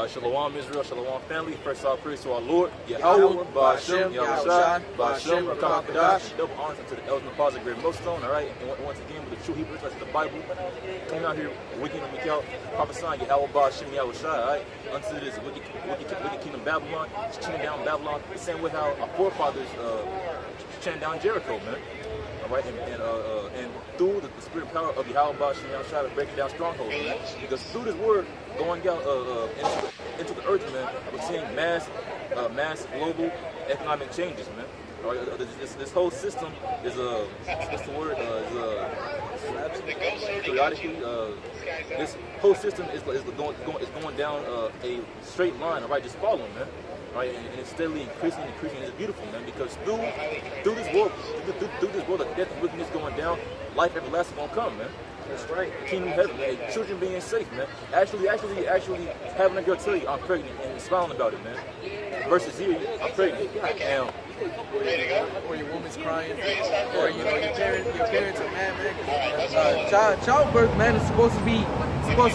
Shalom Israel, Shalom family. First all praise to our Lord, Yahweh, Ba'ashem, Yahushua, Ba'ashem, Rakam Kadash. Double honors to the elders and fathers of Great Millstone, all right? And once again, with the true Hebrew Israelites of the Bible, coming out here week in and week out, prophesying Yahweh, Ba'ashem, Yahushua, all right? Unto this wicked kingdom Babylon, chanting down Babylon, the same way how our forefathers chanted down Jericho, man. All right, and through the spirit and power of Yahweh Ba'ashem Yahushua to break down strongholds, man. Because through this word going out into the earth, man, we're seeing mass global economic changes, man. All right, this whole system is what's the word? Periodically, this whole system is going down a straight line, all right, just following, man. Right, and it's steadily increasing, and it's beautiful, man. Because through this world of death and wickedness going down, life everlasting gonna come, man. That's right. Kingdom of heaven, man. Children being safe, man. Actually, having a girl tell you I'm pregnant and smiling about it, man. Versus here, I'm pregnant. Damn. Or your woman's crying, or your parents are mad, man. Childbirth, man, is supposed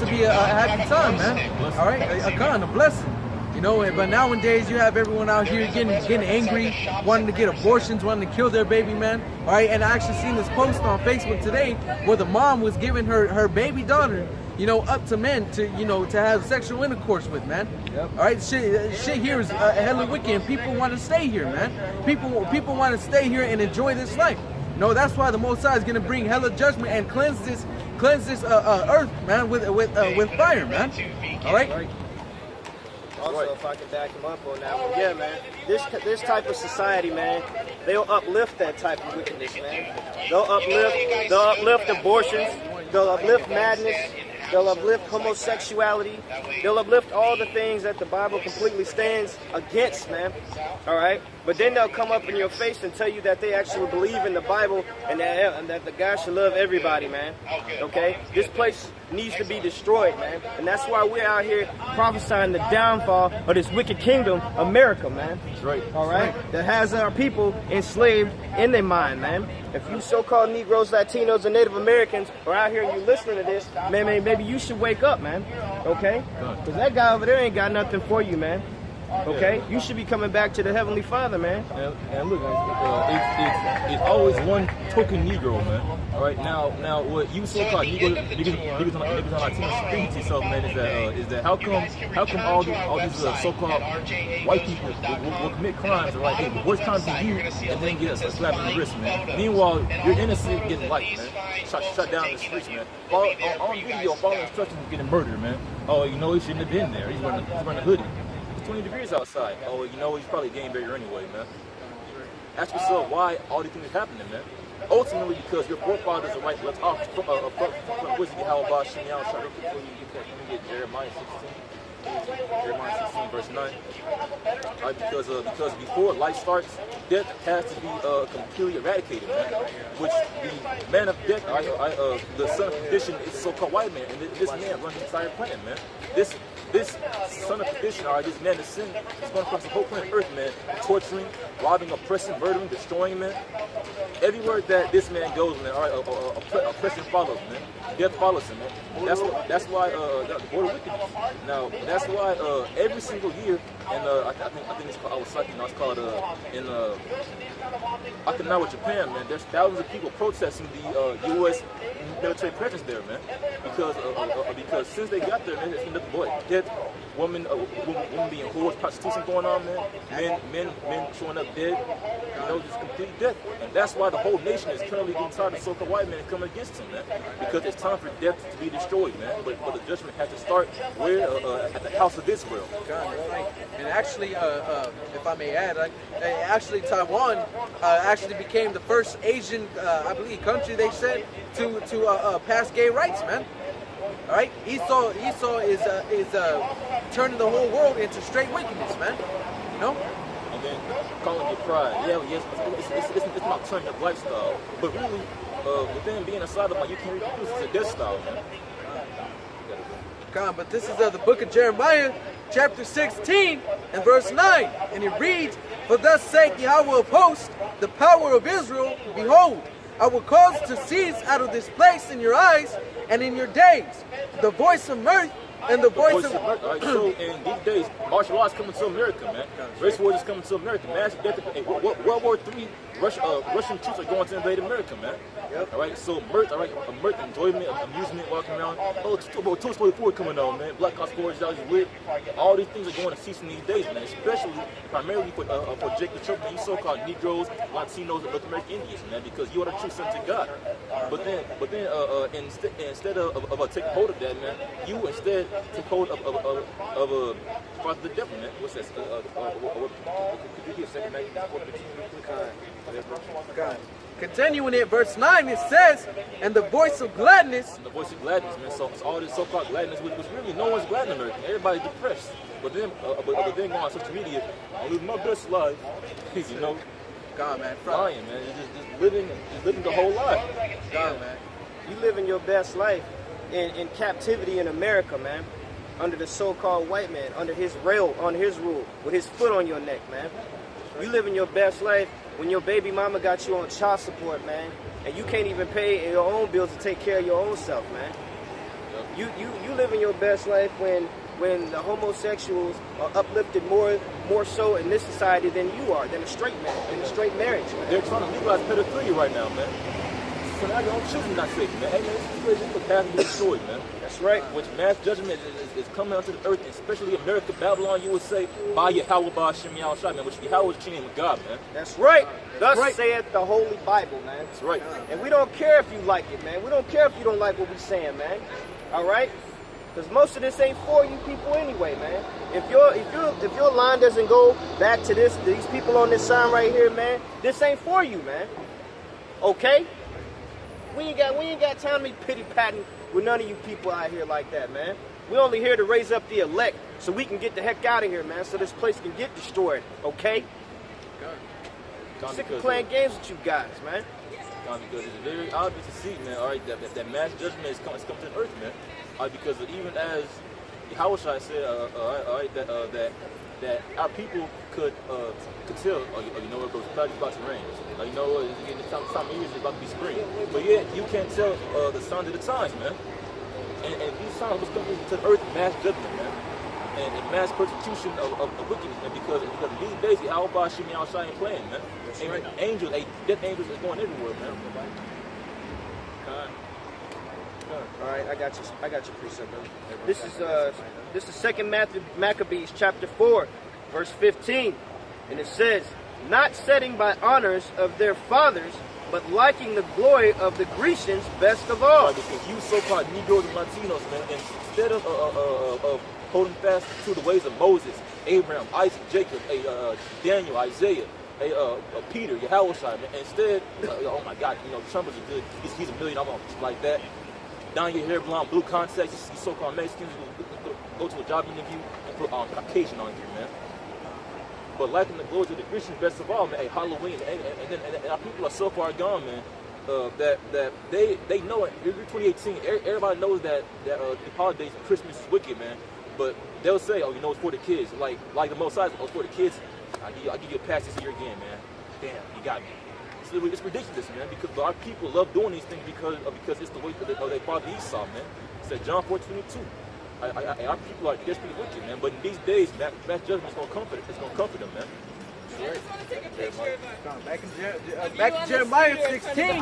to be a happy time, man. All right, a blessing. You know, but nowadays you have everyone out here getting angry, wanting to get abortions, wanting to kill their baby, man. All right, and I actually seen this post on Facebook today where the mom was giving her baby daughter, you know, up to men to have sexual intercourse with, man. Yep. All right, shit here is hella wicked, and people want to stay here, man. People want to stay here and enjoy this life. You know, that's why the Most High is gonna bring hella judgment and cleanse this earth, man, with fire, man. All right. Also, if I can back him up on that one, yeah, man. This type of society, man, they'll uplift that type of wickedness, man. They'll uplift abortions. They'll uplift madness. They'll uplift homosexuality. They'll uplift all the things that the Bible completely stands against, man. All right? But then they'll come up in your face and tell you that they actually believe in the Bible and that the God should love everybody, man. Okay? This place needs to be destroyed, man. And that's why we're out here prophesying the downfall of this wicked kingdom, America, man. That's right. All right? That has our people enslaved in their mind, man. If you so-called Negroes, Latinos, and Native Americans are out here and you listening to this, man, maybe you should wake up, man. Okay? Because that guy over there ain't got nothing for you, man. Okay, you should be coming back to the Heavenly Father, man. And look, it's always one token Negro, man. All right, now what you so-called niggas on our team speaking to yourself, man, is that how come all these so-called white people will commit crimes, right? Hey, the worst crimes to you, and then get a slap in the wrist, man. Meanwhile, you're innocent getting life, man. Shut down in the streets, man. On video, following instructions, getting murdered, man. Oh, you know he shouldn't have been there. He's wearing a hoodie. 20 degrees outside. Oh, you know he's probably a game barrier anyway, man. Ask yourself why all these things are happening, man. Ultimately, because your forefathers are right. Let's talk from wisdom. How about Shimei? Let me get Jeremiah 16, verse 9. Right, because before life starts, death has to be completely eradicated, man. Which the man of death, the son of perdition, is so-called white man, and this man runs the entire planet, man. This son of perdition, this man of sin, is going across the whole planet Earth, man, torturing, robbing, oppressing, murdering, destroying, man. Everywhere that this man goes, man, oppression follows, man. Death follows him, man. That's why the border wickedness. Now, that's why every single year, and I think it's called it's called in Okinawa, Japan, man. There's thousands of people protesting the U.S. military presence there, man, because since they got there, man, it's been nothing but death, women being whores, prostitution going on, man. Men showing up dead, you know, just complete death. And that's why the whole nation is currently getting tired of so-called white men coming against them, man, because it's time for death to be destroyed, man. But the judgment has to start where at the house of Israel. And actually, if I may add, actually Taiwan actually became the first Asian, I believe, country they said to pass gay rights, man. All right, Esau is turning the whole world into straight wickedness, man. You know. And then calling it pride. Yeah, yes, it's about turning up lifestyle, but really, within being a side of you can't reproduce. It's a death style, man. But this is the book of Jeremiah, chapter 16 and verse 9, and it reads, "For thus saith Yahweh of hosts, the power of Israel, behold, I will cause to cease out of this place in your eyes and in your days the voice of mirth and the voice of America. All right, so in these days, martial arts coming to America, man. Race wars is coming to America. Mass death. World War III, Russian troops are going to invade America, man. Yep. All right, so mirth, enjoyment, amusement, walking around. Oh, Toy Story 4 coming on, man. Black Ops 4 is out with. All these things are going to cease in these days, man. Especially, primarily for Jake the Trump and you so-called Negroes, Latinos, and North American Indians, man. Because you are the true sons of God. But then, instead of taking hold of that, man, you instead take hold of part of the devil, man. What's that? Could you give a second, man? God. Continuing it, verse 9, it says, and the voice of gladness. And the voice of gladness, man. So all this so-called gladness, which really no one's glad in America. Everybody's depressed. But then going on social media, I'm living my best life. You know, God, man, flying, man. Just living the whole life. God, man. You living your best life in captivity in America, man. Under the so-called white man, under his rule, with his foot on your neck, man. You living your best life when your baby mama got you on child support, man, and you can't even pay your own bills to take care of your own self, man. You living your best life when the homosexuals are uplifted more so in this society than you are, than a straight man, in a straight marriage, man. They're trying to legalize pedophilia right now, man. So now your own children not safe, man. Hey, man, this is the path to be destroyed, man. That's right. Which mass judgment is coming onto the earth, especially America, Babylon, you would say, by Yahweh, by Hashem, Yahweh, man, which Yahweh is the name of God, man. That's right. Thus right. saith the Holy Bible, man. That's right. And we don't care if you like it, man. We don't care if you don't like what we're saying, man. All right? Because most of this ain't for you people anyway, man. If your line doesn't go back to these people on this sign right here, man, this ain't for you, man. Okay? We ain't got time to be pity-patting with none of you people out here like that, man. We're only here to raise up the elect so we can get the heck out of here, man, so this place can get destroyed, okay? Sick of playing games with you guys, man. Because it's very obvious to see, man, all right, that mass judgment is coming to the earth, man. Because even as Yahweh said, all right, that our people could tell, you know what, bro, it's about to rain. You know what, it's getting time of year, it's about to be spring. But yet, you can't tell the signs of the times, man. And these signs was coming to the earth, mass judgment, man. And mass persecution of wickedness, man. Because these days, Yahweh Hashem Yahweh ain't playing, man. And right. Angels, death angels is going everywhere, man. All right, I got you, precept, brother. This is 2 Maccabees chapter 4, verse 15, and it says, "Not setting by honors of their fathers, but liking the glory of the Grecians best of all." Right, because you so-called Negroes and Latinos, man, and instead of holding fast to the ways of Moses, Abraham, Isaac, Jacob, Daniel, Isaiah, Peter, Yahweh, man. Instead, oh my God, you know, Trump is a good. He's $1 million, like that. Down your hair, blonde, blue contacts, you so-called Mexicans go to a job interview and put Caucasian on here, man. But liking the glory of the Christians best of all, man. Hey, Halloween, and our people are so far gone, man, that they know it. Year 2018, everybody knows that the holidays and Christmas is wicked, man. But they'll say, oh, you know, it's for the kids. Like the most size, oh, it's for the kids. I'll give you a pass this year again, man. Damn, you got me. It's ridiculous, man, because our people love doing these things because it's the way of their father Esau, man. It said John 4:22. Our people are desperately wicked, man. But in these days, mass judgment is going to comfort it. It's going to comfort them, man. Right. Back to Jeremiah 16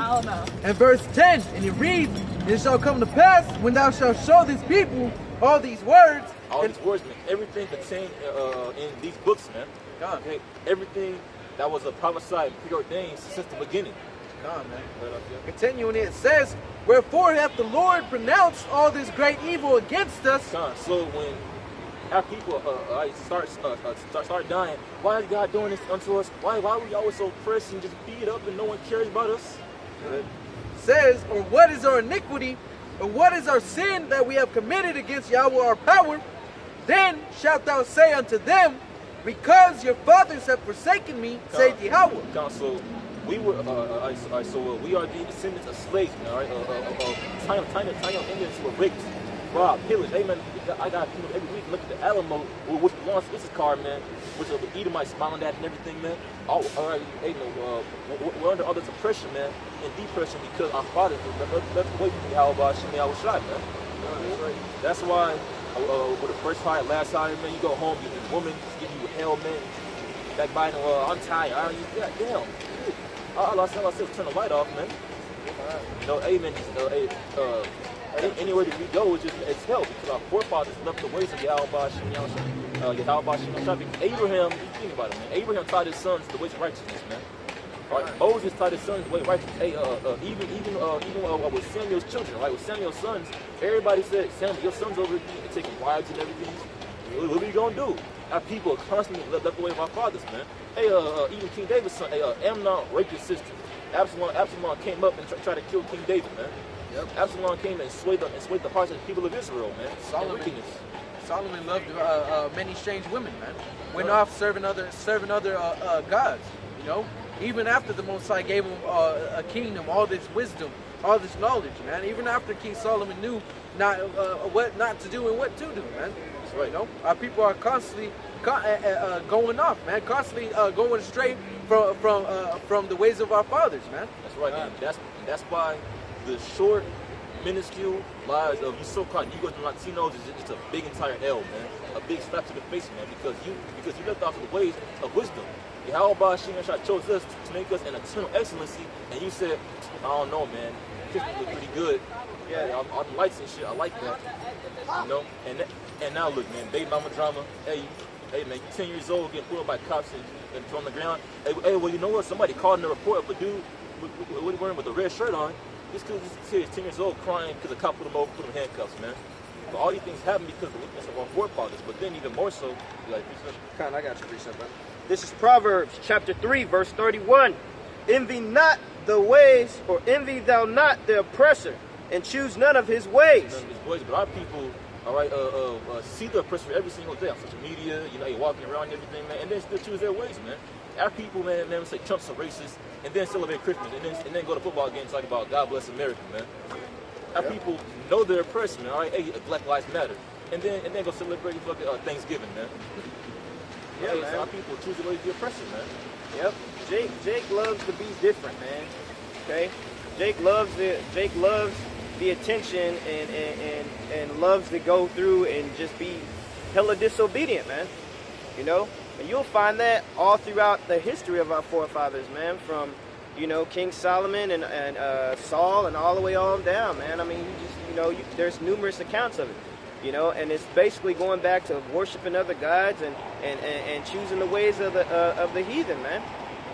and verse 10, and it reads, "It shall come to pass when thou shalt show this people all these words." All these words, man. Everything contained in these books, man. God, okay, everything that was prophesied and preordained since the beginning. God, man. Continuing, it says, "Wherefore hath the Lord pronounced all this great evil against us?" God, so when our people start dying, why is God doing this unto us? Why are we always so pressed and just beat up and no one cares about us? It says, "Or what is our iniquity, or what is our sin that we have committed against Yahweh our power? Then shalt thou say unto them, because your fathers have forsaken me, saith Yahweh." God, so we were, we are the descendants of slaves, man, all right? Tiny Indians who were raped, robbed, pillaged. Hey, man, I got, you know, every week look at the Alamo, which belongs to this car, man, which are the Edomites smiling at and everything, man. All right, hey, no, we're under all this oppression, man, and depression because our fathers left away from Yahweh Hashem Yahweh, man. That's why with the first hire, last hire, man, you go home, your woman give you hell, man. That bite, I'm tired. God damn. All I said was turn the light off, man. You know, hey, man, anywhere that we go, it's hell because our forefathers left the ways of Yahweh Shem. Abraham, think about it, man. Abraham taught his sons the ways of righteousness, man. Right? Moses taught his sons the way of righteousness. Hey, even with Samuel's children, right? With Samuel's sons, everybody said, Samuel, your son's over here taking wives and everything. What are you gonna do? Our people are constantly left the way of our fathers, man. Hey, even King David's son, Amnon raped his sister. Absalom came up and tried to kill King David, man. Yep. Absalom came and swayed the hearts of the people of Israel, man. Solomon loved many strange women, man. Went off serving other gods, you know. Even after the Most High gave him a kingdom, all this wisdom, all this knowledge, man. Even after King Solomon knew what not to do and what to do, man. That's right. You know, our people are constantly going off, man. Constantly going astray from the ways of our fathers, man. That's right, man. That's why the short, minuscule lies of you so-called Negroes and Latinos is just a big entire L, man. A big slap to the face, man. Because you left off the ways of wisdom. Yahweh Shem chose us to make us an eternal excellency, and you said, I don't know, man. Christmas look pretty good. Yeah, all the lights and shit, I like that. You know? And now look, man, baby mama drama. Hey, man, you 10 years old getting pulled up by cops and thrown on the ground. Hey, well, you know what? Somebody called in a report of a dude with a red shirt on. This kid is 10 years old crying because a cop put him over, put him in handcuffs, man. But all these things happen because of the weakness of our forefathers. But then even more so, like, I got you, precept, brother. This is Proverbs chapter 3, verse 31. Envy not the ways, or envy thou not the oppressor, and choose none of his ways. None of his ways, but our people, all right, see the oppressor every single day on social media. You know, you're walking around and everything, man, and then still choose their ways, man. Our people, man, say Trump's a racist, and then celebrate Christmas, and then go to football games talking about God bless America, man. Our people know they're oppressed, man. All right, hey, Black Lives Matter, and then go celebrate fucking Thanksgiving, man. Yeah, man. So our people choose the way to be oppressor, man. Yep. Jake loves to be different, man. Okay. Jake loves the attention and loves to go through and just be hella disobedient, man. You know. And you'll find that all throughout the history of our forefathers, man, from, you know, King Solomon and Saul and all the way on down, man. I mean, there's numerous accounts of it, you know, and it's basically going back to worshiping other gods and choosing the ways of the heathen, man.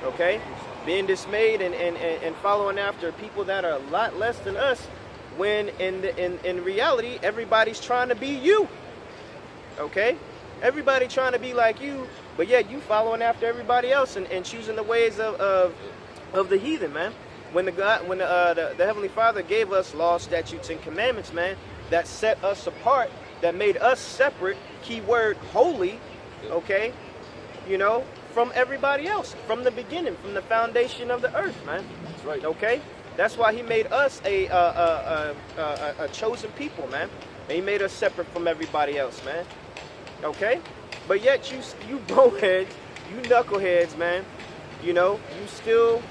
Okay, being dismayed and following after people that are a lot less than us, when in reality everybody's trying to be you. Okay, everybody trying to be like you. But yet you following after everybody else and choosing the ways of the heathen, man. When the Heavenly Father gave us laws, statutes, and commandments, man, that set us apart, that made us separate, keyword holy, okay, you know, from everybody else, from the beginning, from the foundation of the earth, man. That's right. Okay, that's why He made us a chosen people, man. And He made us separate from everybody else, man. Okay. But yet you boneheads, you knuckleheads, man, you know, you still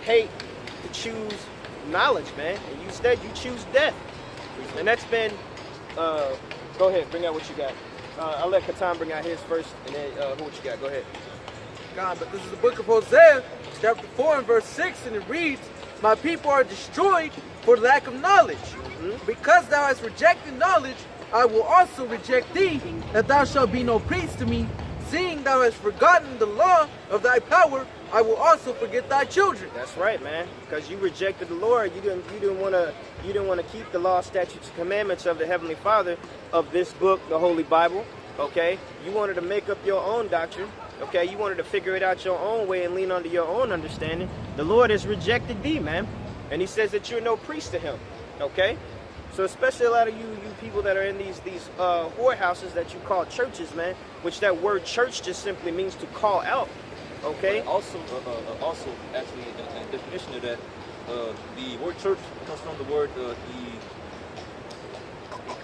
hate to choose knowledge, man. And instead you choose death. And that's been, go ahead, bring out what you got. I'll let Katan bring out his first, and then what you got, go ahead. God, but this is the book of Hosea, chapter 4 and verse 6, and it reads, my people are destroyed for lack of knowledge. Because thou hast rejected knowledge, I will also reject thee, that thou shalt be no priest to me. Seeing thou hast forgotten the law of thy power, I will also forget thy children. That's right, man. Because you rejected the Lord, you didn't want to keep the law, statutes, and commandments of the Heavenly Father of this book, the Holy Bible. Okay, you wanted to make up your own doctrine. Okay, you wanted to figure it out your own way and lean onto your own understanding. The Lord has rejected thee, man, and He says that you're no priest to Him. Okay. So especially a lot of you people that are in these whorehouses that you call churches, man, which that word church just simply means to call out, okay? But also, actually, in the definition of that, the word church comes from the word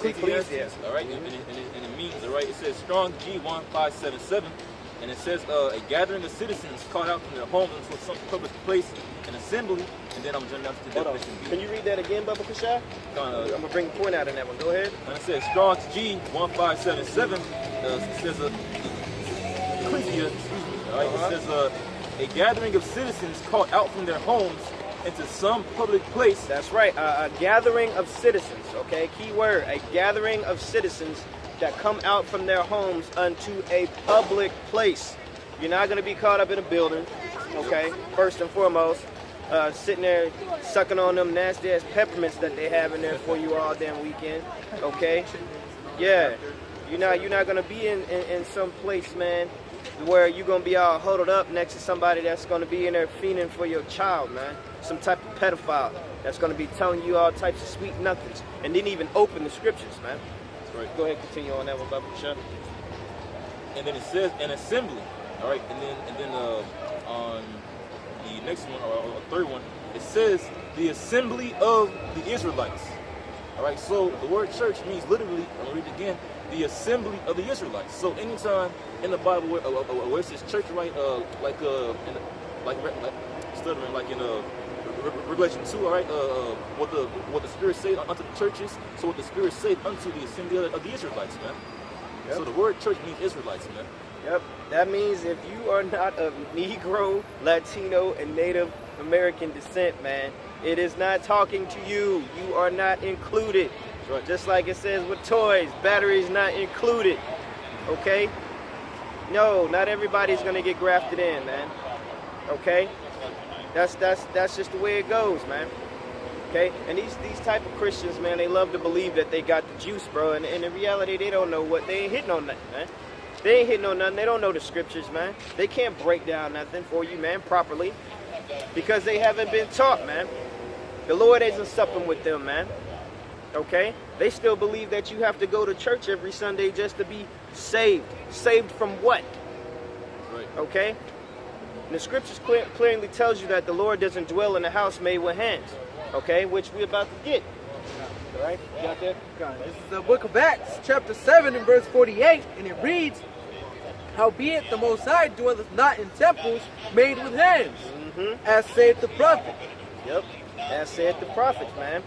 Ecclesiastes, all right? And it means, all right, it says strong G1577, And it says a gathering of citizens called out from their homes into some public place, an assembly, and then I'm jumping down to the definition B. Can you read that again, Bubba Kashai? I'm going to bring a point out in that one. Go ahead. And it says Strong's G 1577 it says ecclesia, excuse me, all right? It says a gathering of citizens called out from their homes into some public place. That's right, a gathering of citizens, okay? Key word, a gathering of citizens that come out from their homes unto a public place. You're not going to be caught up in a building, okay? First and foremost, sitting there sucking on them nasty ass peppermints that they have in there for you all damn weekend, okay? Yeah, you're not going to be in some place, man, where you're going to be all huddled up next to somebody that's going to be in there fiending for your child, man. Some type of pedophile that's going to be telling you all types of sweet nothings and didn't even open the scriptures, man. Right. Go ahead, continue on that one, Bubba. Sure. And then it says an assembly, all right. And then on the next one or third one, it says the assembly of the Israelites. All right. So the word church means literally. I'll read it again. The assembly of the Israelites. So anytime in the Bible where it says church, right? Like stuttering, like in Revelation 2, all right, what the Spirit said unto the churches, so what the Spirit said unto the assembly of the Israelites, man. Yep. So the word church means Israelites, man. Yep, that means if you are not of Negro, Latino, and Native American descent, man, it is not talking to you. You are not included. Right. Just like it says with toys, batteries not included, okay? No, not everybody's gonna get grafted in, man, okay? That's just the way it goes, man. Okay? And these type of Christians, man, they love to believe that they got the juice, bro. And in reality, they don't know what. They ain't hitting on nothing, man. They ain't hitting on nothing. They don't know the scriptures, man. They can't break down nothing for you, man, properly. Because they haven't been taught, man. The Lord isn't supping with them, man. Okay? They still believe that you have to go to church every Sunday just to be saved. Saved from what? Right. Okay? And the scriptures clearly tells you that the Lord doesn't dwell in a house made with hands, okay, which we're about to get. All right, you got that? This is the book of Acts, chapter 7 and verse 48, and it reads, "Howbeit the Most High dwelleth not in temples made with hands, as saith the prophet." Yep, as saith the prophets, man.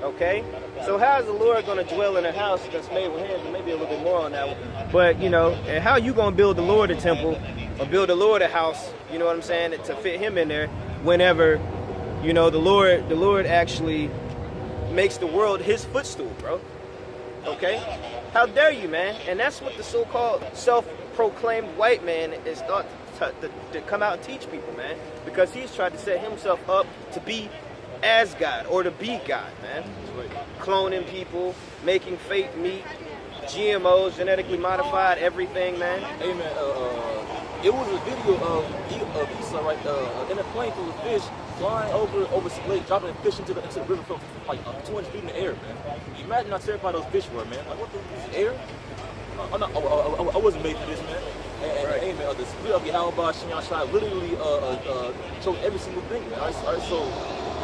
Okay, so how is the Lord going to dwell in a house that's made with hands? Maybe a little bit more on that one. But, you know, and how you going to build the Lord a temple or build the Lord a house, you know what I'm saying, to fit him in there whenever, you know, the Lord actually makes the world his footstool, bro. Okay? How dare you, man? And that's what the so-called self-proclaimed white man is thought to come out and teach people, man. Because he's tried to set himself up to be as God, or to be God, man. Cloning people, making fake meat, GMOs, genetically modified, everything, man. Hey, man, it was a video of Esau, right, in a plane full of fish, flying over some lake, dropping fish into the river from like 200 feet in the air, man. Imagine how terrified those fish were, man. Like, what the air? I wasn't made for this, man. And right. Hey, man, the spirit of Yahweh Shem literally choked every single thing, man. All right, so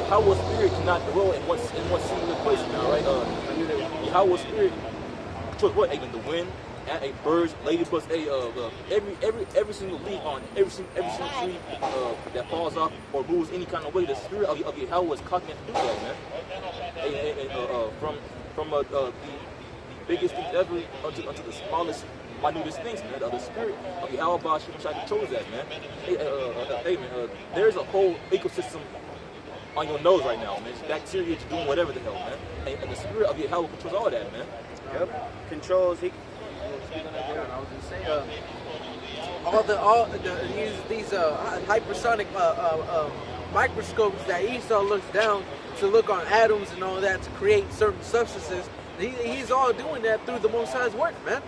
Yahweh's spirit cannot dwell in one singular place, man. All right, I knew that Yahweh's spirit took what? Even the wind, birds, ladybugs, every single leaf on every single tree that falls off or moves any kind of way. The spirit of Yahweh is causing it to do that, man. From the biggest things ever unto the smallest, minutest things, man. The spirit of Yahweh chose that, man. Hey, man, there's a whole ecosystem on your nose right now, man. It's bacteria doing whatever the hell, man. And the spirit of Yahweh controls all that, man. Yep. Controls. I was gonna say, these hypersonic microscopes that Esau looks down to look on atoms and all that to create certain substances. He's all doing that through the Most High's work, man.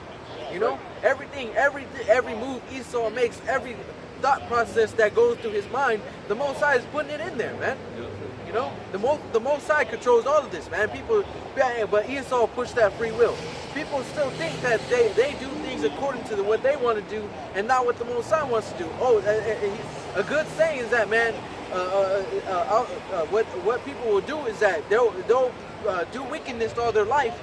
You know, everything, every move Esau makes, every thought process that goes through his mind, the Most High is putting it in there, man. You know, the Most High controls all of this, man. People, but Esau pushed that free will. People still think that they do things according to what they want to do and not what the Most High wants to do. Oh, a good saying is that, man. What people will do is that they'll do wickedness all their life,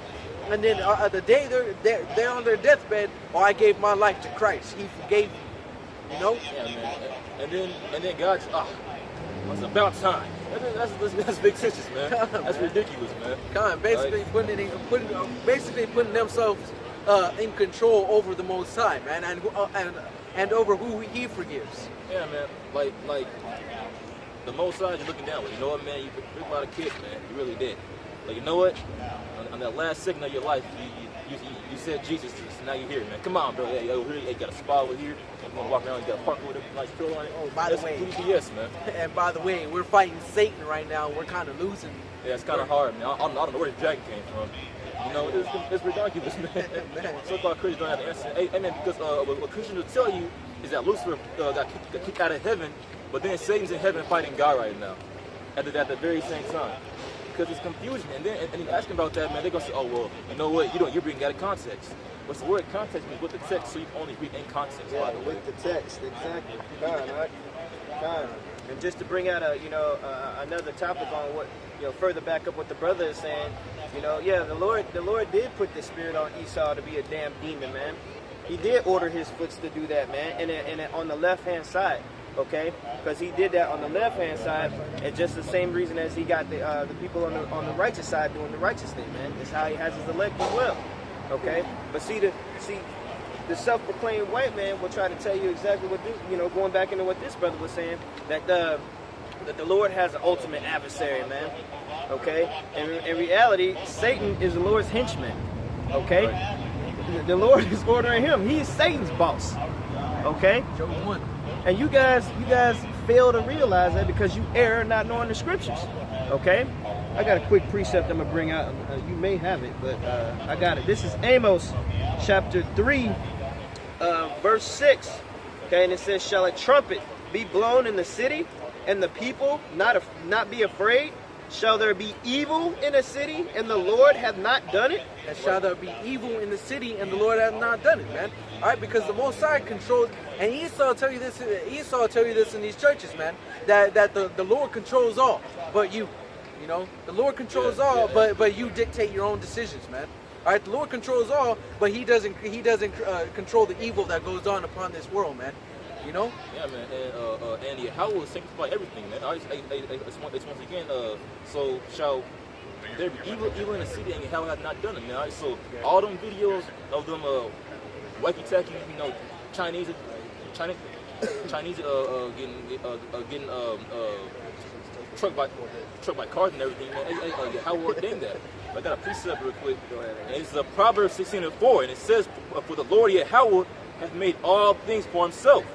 and then the day they're on their deathbed, oh, I gave my life to Christ. He forgave me. You know? Yeah, man. And then God, it's about time. That's fictitious, man. That's ridiculous, man. Basically putting themselves in control over the Most High, man, and over who He forgives. Yeah, man. Like the Most High you're looking down with. You know what, man? You took a lot of kids, man. You really did. Like, you know what? On that last second of your life, you said Jesus to us. Now you're here, man. Come on, bro. Hey, you got a spot over here. I'm gonna walk around. You got a park with a nice pillow on it. Oh, by the way, yes, man. And by the way, we're fighting Satan right now. We're kind of losing. Yeah, it's kind of hard, man. I don't know where the dragon came from. You know, it's ridiculous, man. So-called Christians don't have the answer. Hey, man, because what Christians will tell you is that Lucifer got kicked out of heaven, but then Satan's in heaven fighting God right now at the very same time. Because it's confusion. And you ask them about that, man, they're going to say, oh, well, you know what? You're bringing out of context. What's the word context means with the text, so you can only read in context. Yeah, with the text, exactly. God. And just to bring out another topic on what, further back up what the brother is saying, the Lord did put the spirit on Esau to be a damn demon, man. He did order his foot to do that, man, and on the left-hand side, okay? Because he did that on the left-hand side, and just the same reason as he got the people on the righteous side doing the righteous thing, man. It's how he has his elect as well, okay? But see the self-proclaimed white man will try to tell you exactly what this, going back into what this brother was saying, that the Lord has an ultimate adversary, man. Okay? And in reality, Satan is the Lord's henchman. Okay? The Lord is ordering him. He is Satan's boss. Okay? And you guys fail to realize that because you err not knowing the scriptures. Okay? I got a quick precept I'm going to bring out. You may have it, but I got it. This is Amos chapter 3, verse 6. Okay? And it says, shall a trumpet be blown in the city, and the people not be afraid? Shall there be evil in a city, and the Lord hath not done it? And shall there be evil in the city, and the Lord hath not done it, man? All right, because the Most High controls, and Esau will tell you this in these churches, man, that the Lord controls all, but you know, the Lord controls all, but you dictate your own decisions, man. All right, the Lord controls all, but He doesn't control the evil that goes on upon this world, man. You know? Yeah, man. And Yahweh will sanctify everything, man. It's once again, so shall there be evil in the city, and Yahweh has not done it, man. All right? So all them videos of them wacky-tacky, Chinese getting truck by cars and everything, man. Yahweh ordained that. I got a precept real quick. And it's Proverbs 16:4, and it says, for the Lord Yahweh hath made all things for Himself.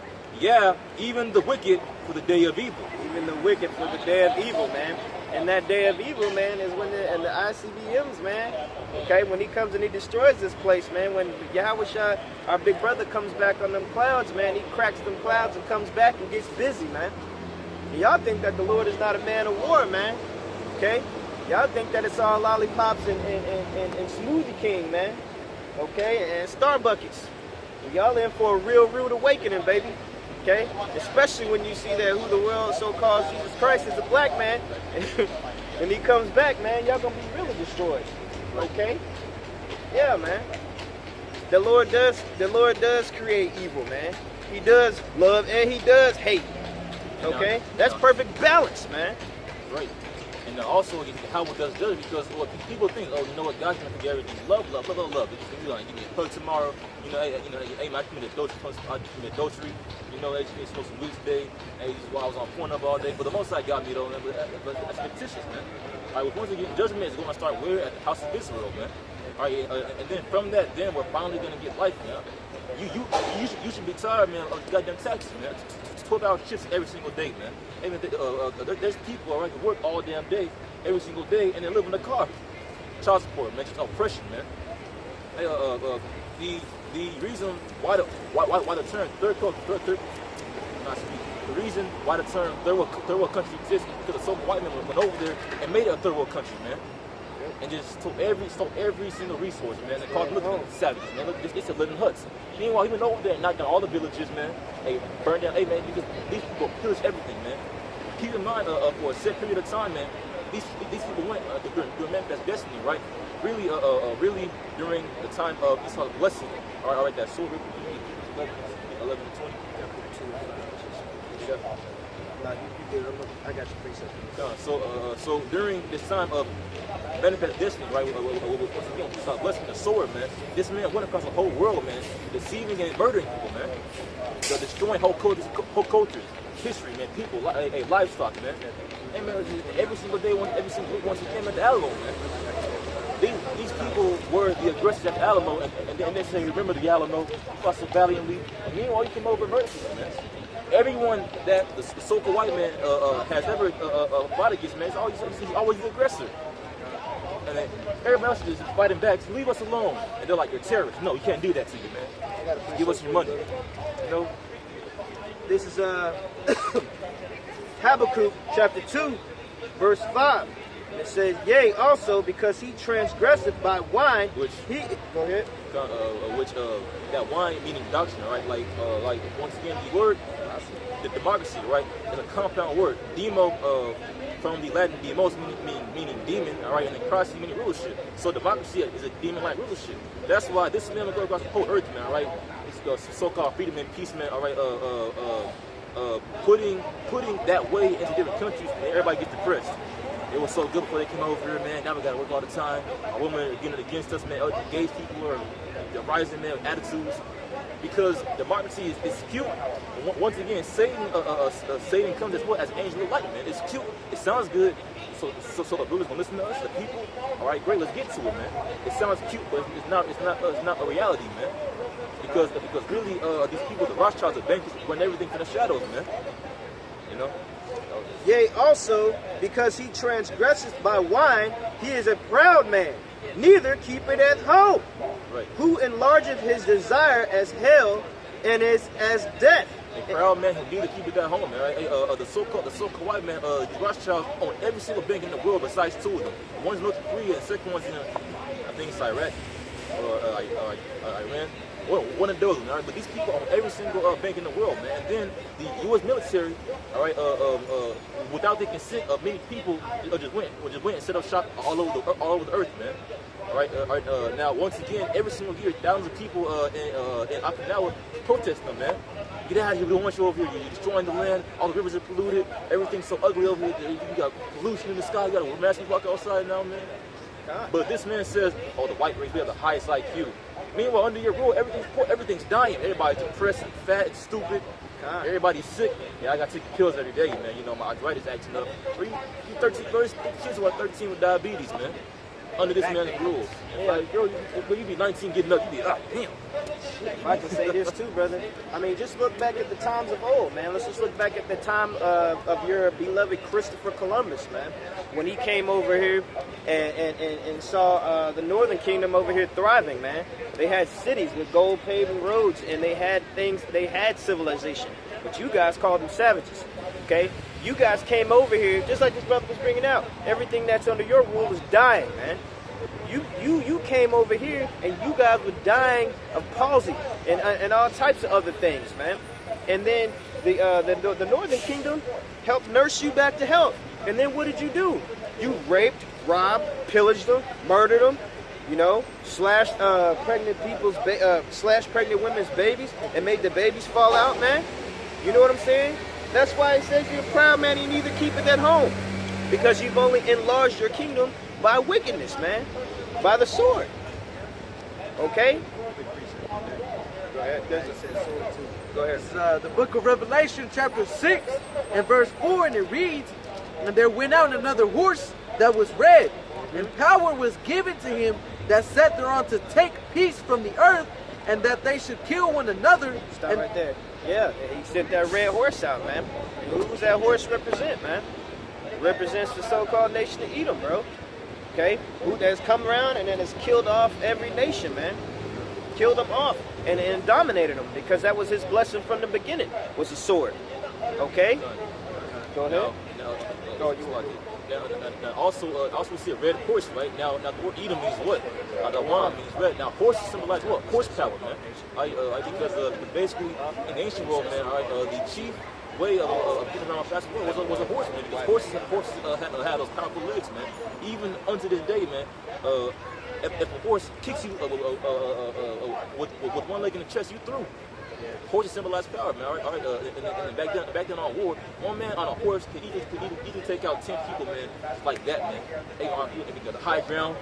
Yeah, even the wicked for the day of evil. Even the wicked for the day of evil, man. And that day of evil, man, is when the ICBMs, man. Okay, when He comes and He destroys this place, man. When Yahweh Shah, our big brother, comes back on them clouds, man. He cracks them clouds and comes back and gets busy, man. Y'all think that the Lord is not a man of war, man. Okay? Y'all think that it's all lollipops and Smoothie King, man. Okay? And Starbuckets. Y'all in for a real rude awakening, baby. Okay? Especially when you see that who the world so-called Jesus Christ is a black man. And He comes back, man, y'all gonna be really destroyed. Okay? Yeah, man. The Lord does create evil, man. He does love and He does hate. Okay? That's perfect balance, man. Right. And also, how it does judge, because people think, oh, you know what, God's gonna forget everything. Love. You're gonna give me a hug tomorrow. Hey, I committed adultery. They smoked some weed today. Hey, while I was on Pornhub all day. But the Most High got me though, man. But that's fictitious, man. All right, once again, judgment is gonna start where at the house of Israel, man. All right, and then from that, then we're finally gonna get life, man. You should be tired, man, of goddamn taxes, man. 12-hour shifts every single day, man. Hey, man, there's people, all right, that work all damn day, every single day, and they live in a car. Child support, man, just oppression, man. Hey, the reason why the term the reason why the term third world country exists is because some white men went over there and made it a third world country, man. And just stole every single resource, man. And called them savages, man. Look, they said living huts. Meanwhile, he went over there and knocked down all the villages, man. Hey, burned down, hey, man, because these people pillage everything, man. Keep in mind, for a set period of time, man, these people went during manifest destiny, right? Really during the time of Esau's blessing. All right, that sword 11 and 20. I got your precept. So during this time of manifest destiny, right? Once again, we start blessing the sword, man. This man went across the whole world, man, deceiving and murdering people, man. Destroying whole cultures, history, man, people, livestock, man. And man, every single day, every single week, once he came at the Alamo, man. These people were the aggressors at the Alamo, and they say, remember the Alamo, fought so valiantly. And meanwhile, he came over and murdered people, man. Everyone that the so-called white man has ever fought against, man, he's always the aggressor. And then everybody else is just fighting back. So leave us alone. And they're like, you're terrorists. No, you can't do that to you, man. Give us your money. You know? This is Habakkuk chapter 2, verse 5. And it says, yea, also because he transgresseth by wine, which he go ahead. That wine meaning doctrine, right? Like once again, the word, the democracy, right, is a compound word. Demo, from the Latin demos, meaning demon, all right, and then Christ meaning rulership. So democracy is a demon-like rulership. That's why this man will go across the whole earth, man, all right? It's so-called freedom and peace, man, all right. Putting that way into different countries, and everybody gets depressed. It was so good before they came over here, man. Now we gotta work all the time. Our women are getting against us, man. Gay people are rising, man, with attitudes. Because democracy is cute. Once again, Satan comes as well as an angel of light, man. It's cute. It sounds good. So the rulers gonna listen to us, the people. All right, great. Let's get to it, man. It sounds cute, but it's not a reality, man. Because really, these people, the Rothschilds, the bankers, run everything from the shadows, man. You know. Yea, also, because he transgresseth by wine, he is a proud man, neither keepeth at home. Right. Who enlargeth his desire as hell, and is as death. A proud man who neither keepeth at home, man. Right? The so-called white man, the Rothschilds own every single bank in the world besides two of them. One's North Korea, and the second one's in, I think it's Iraq or Iran. Well, one of those, all right? But these people own every single bank in the world, man. And then the U.S. military, all right, without the consent of many people, just went and set up shop all over the earth, man. All right, now once again, every single year, thousands of people in Okinawa protest them, man. Get out of here! We don't want you over here. You're destroying the land. All the rivers are polluted. Everything's so ugly over here. You got pollution in the sky. You got a massive walk outside now, man. But this man says, oh, the white race, we have the highest IQ. Meanwhile, under your rule, everything's poor, everything's dying. Everybody's depressed, and fat, and stupid. Everybody's sick. Yeah, I got to take pills every day, man. You know, my arthritis acting up. Or you 13, kids who are 13 with diabetes, man. Under this man's rule. Like, girl, you be 19 getting up, you be, damn. If I can say this too, brother. I mean, just look back at the times of old, man. Let's just look back at the time of your beloved Christopher Columbus, man. When he came over here and saw the Northern Kingdom over here thriving, man. They had cities with gold paving roads, and they had civilization. But you guys called them savages, okay? You guys came over here, just like this brother was bringing out. Everything that's under your rule is dying, man. You came over here, and you guys were dying of palsy and all types of other things, man. And then the Northern Kingdom helped nurse you back to health. And then what did you do? You raped, robbed, pillaged them, murdered them, you know, slashed pregnant women's babies and made the babies fall out, man. You know what I'm saying? That's why it says you're a proud man, you neither keep it at home. Because you've only enlarged your kingdom by wickedness, man. By the sword. Okay? Go ahead. Go ahead. It's the book of Revelation, chapter 6, and verse 4, and it reads, and there went out another horse that was red, and power was given to him that sat thereon to take peace from the earth, and that they should kill one another. Stop right there. Yeah, he sent that red horse out, man. Who does that horse represent, man? It represents the so-called nation of Edom, bro. Okay? Who has come around and then has killed off every nation, man. Killed them off and dominated them, because that was his blessing from the beginning, was the sword. Okay? Go ahead. Now, also we see a red horse, right? Now the word Edom means what? The wine means red. Now horses symbolize what? Horsepower, man. Because basically in the ancient world, man, the chief way of getting around fast was a horseman. Because horses had those powerful legs, man. Even unto this day, man. If a horse kicks you with one leg in the chest, you through. Horses symbolize power, man. All right. And back then on war, one man on a horse could even take out 10 people, man, like that, man. They got the high ground,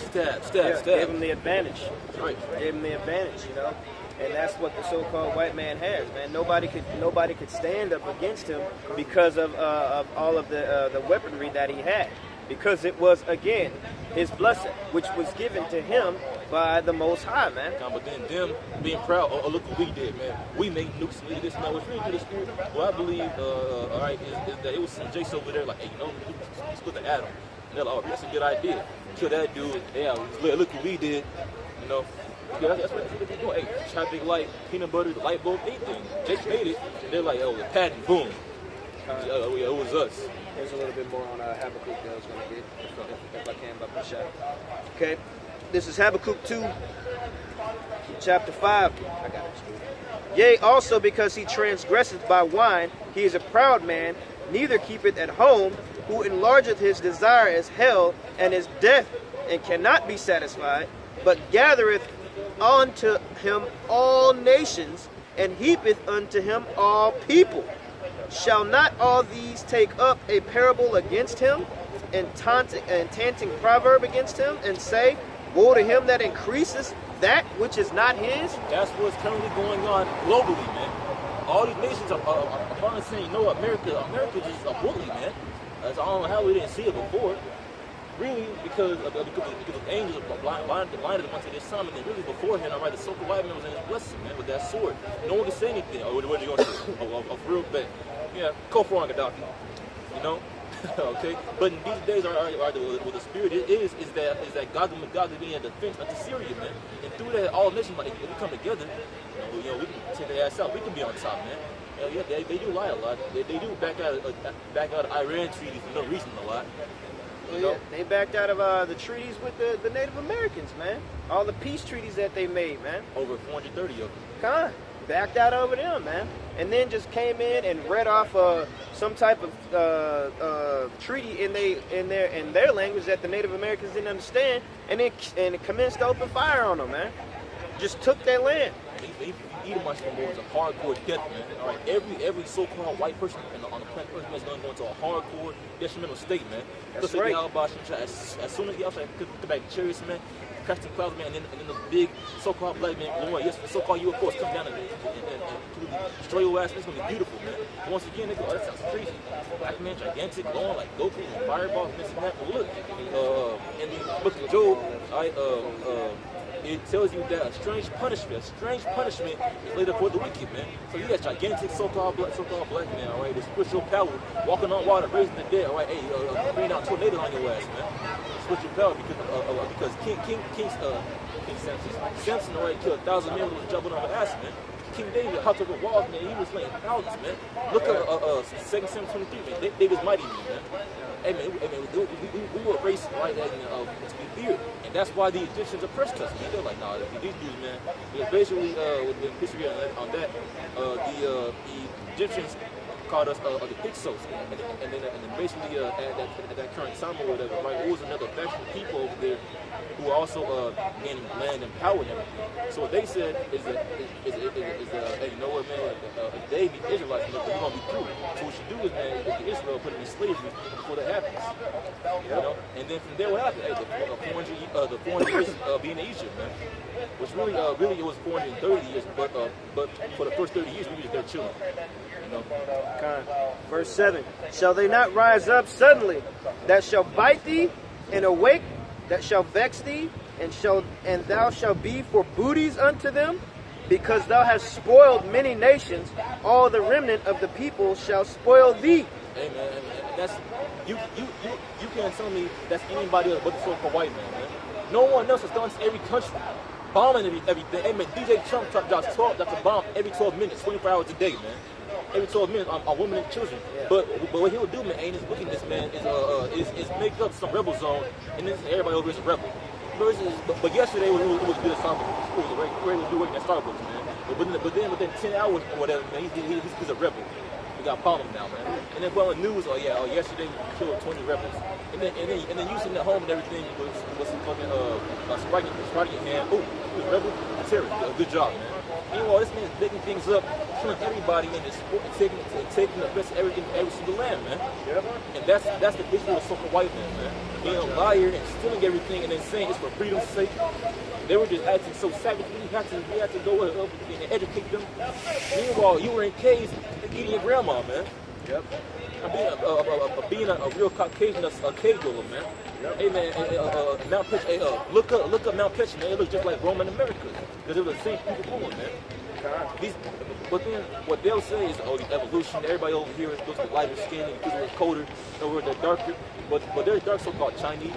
stab. Gave him the advantage. That's right. Gave him the advantage, you know. And that's what the so-called white man has, man. Nobody could stand up against him because of all of the weaponry that he had. Because it was, again, his blessing, which was given to him by the Most High, man. But then them being proud, oh, look what we did, man. We made nukes, we did this, now if we do this, well, I believe, all right, is that it was some Jace over there, like, hey, you know, we split the atom. And they're like, oh, that's a good idea. Kill that dude, yeah, look what we did, you know. Yeah, that's what they're doing. Hey, traffic light, peanut butter, the light bulb, anything. Jake made it. They're like, oh, the patent, boom. Yeah, it was us. There's a little bit more on Habakkuk that I was going to get, if I can, by Bashar. Okay, this is Habakkuk 2, chapter 5. I got it. Yea, also because he transgresseth by wine, he is a proud man, neither keepeth at home, who enlargeth his desire as hell, and is death, and cannot be satisfied, but gathereth unto him all nations, and heapeth unto him all people. Shall not all these take up a parable against him, and taunting proverb against him, and say, woe to him that increases that which is not his? That's what's currently going on globally, man. All these nations are finally saying, you know, America just a bully, man. I don't know how we didn't see it before. Really, because the angels blinded them unto this time, and then really beforehand, all right, the so-called white man was in his blessing, man, with that sword. No one can say anything. Oh, what are you going to do? A real bet. Yeah, go for on Gaddafi. You know? Okay? But in these days, what the spirit is that God is being a defense unto Syria, man. And through that, all nations, like, if we come together, you know, we can take their ass out. We can be on top, man. Yeah, they do lie a lot. They do back out of Iran treaties for no reason a lot. Well, yeah, they backed out of the treaties with the Native Americans, man. All the peace treaties that they made, man. Over 430 of them. Backed out over them, man. And then just came in and read off some type of treaty in their language that the Native Americans didn't understand, and then commenced to open fire on them, man. Just took their land. Edomites was a hardcore death, man. All right, every so-called white person on the planet is going to go into a hardcore detrimental state, man. That's right. As soon as he also come back chariots, man, crash the clouds, man, and then the big so-called black man, yes, the so-called you, of course, come down and destroy your ass. It's going to be beautiful, man. But once again, they go, oh, that sounds crazy. Black man, gigantic, long like Goku, and fireballs, this and that. But look, in the book of Job, it tells you that a strange punishment is laid up for the wicked, man. So you got gigantic so-called black man, all right, with spiritual power, walking on water, raising the dead, all right, hey, bringing out tornadoes on your ass, man. Spiritual power because King Samson, all right, killed 1,000 men with jumping on the ass, man. King David hopped over walls, man. He was slaying thousands, man. Look at 2 Samuel 23, man. David's mighty, man. Hey, man, we were a race, right, to be feared. And that's why the Egyptians oppressed us, man. They're like, nah, these dudes, man. Because basically, with the history on that, the Egyptians called us the Hyksos. And then basically, at that current time or whatever, right, it was another faction of people over there who are also gaining land and power and everything. So what they said is hey, you know what, man, if they be Israelites, we're going to be through. So what you do is, man, you get Israel put them in slavery before that happens. You know? And then from there, what happened? Hey, the 400 years being in Egypt, man. Which really it was 430 years, but for the first 30 years, we was their children. You know? Verse 7, shall they not rise up suddenly, that shall bite thee, and awake, that shall vex thee, and thou shalt be for booties unto them? Because thou hast spoiled many nations, all the remnant of the people shall spoil thee. Hey, man, that's you can't tell me that's anybody else but the so-called white man. No one else has done this in every country. Bombing everything. Hey, man, DJ Trump drops a bomb every 12 minutes, 24 hours a day, man. Every 12 minutes on women and children. Yeah. But what he'll do, man, ain't his wickedness, man, is make up some rebel zone, and then everybody over here is a rebel. But yesterday it was good at Starbucks. It was a regular dude working at Starbucks, man. But then within 10 hours or whatever, man, he's a rebel. we got problems now, man. And then on the news, yesterday we killed 20 rebels. And then you sitting at home and everything was some fucking Sprite in your hand. Oh, you a rebel? Terrorist. Good job, man. Meanwhile, this man's digging things up, killing everybody in this sport, and taking the best of everything from every single land, man. Yep. And that's the issue with so-called white man. Being a liar and stealing everything and then saying it's for freedom's sake. They were just acting so savage. We had to go and educate them. Meanwhile, you were in caves eating your grandma, man. Yep. Being a real Caucasian, a cave dweller, man. Yep. Hey man, Mount Pitch. Hey, look up Mount Pitch, man. It looks just like Roman America because it was the same people going, man. But then what they'll say is, oh, the evolution. Everybody over here is supposed to be lighter skin and people are colder, over they're darker. But there's dark so-called Chinese,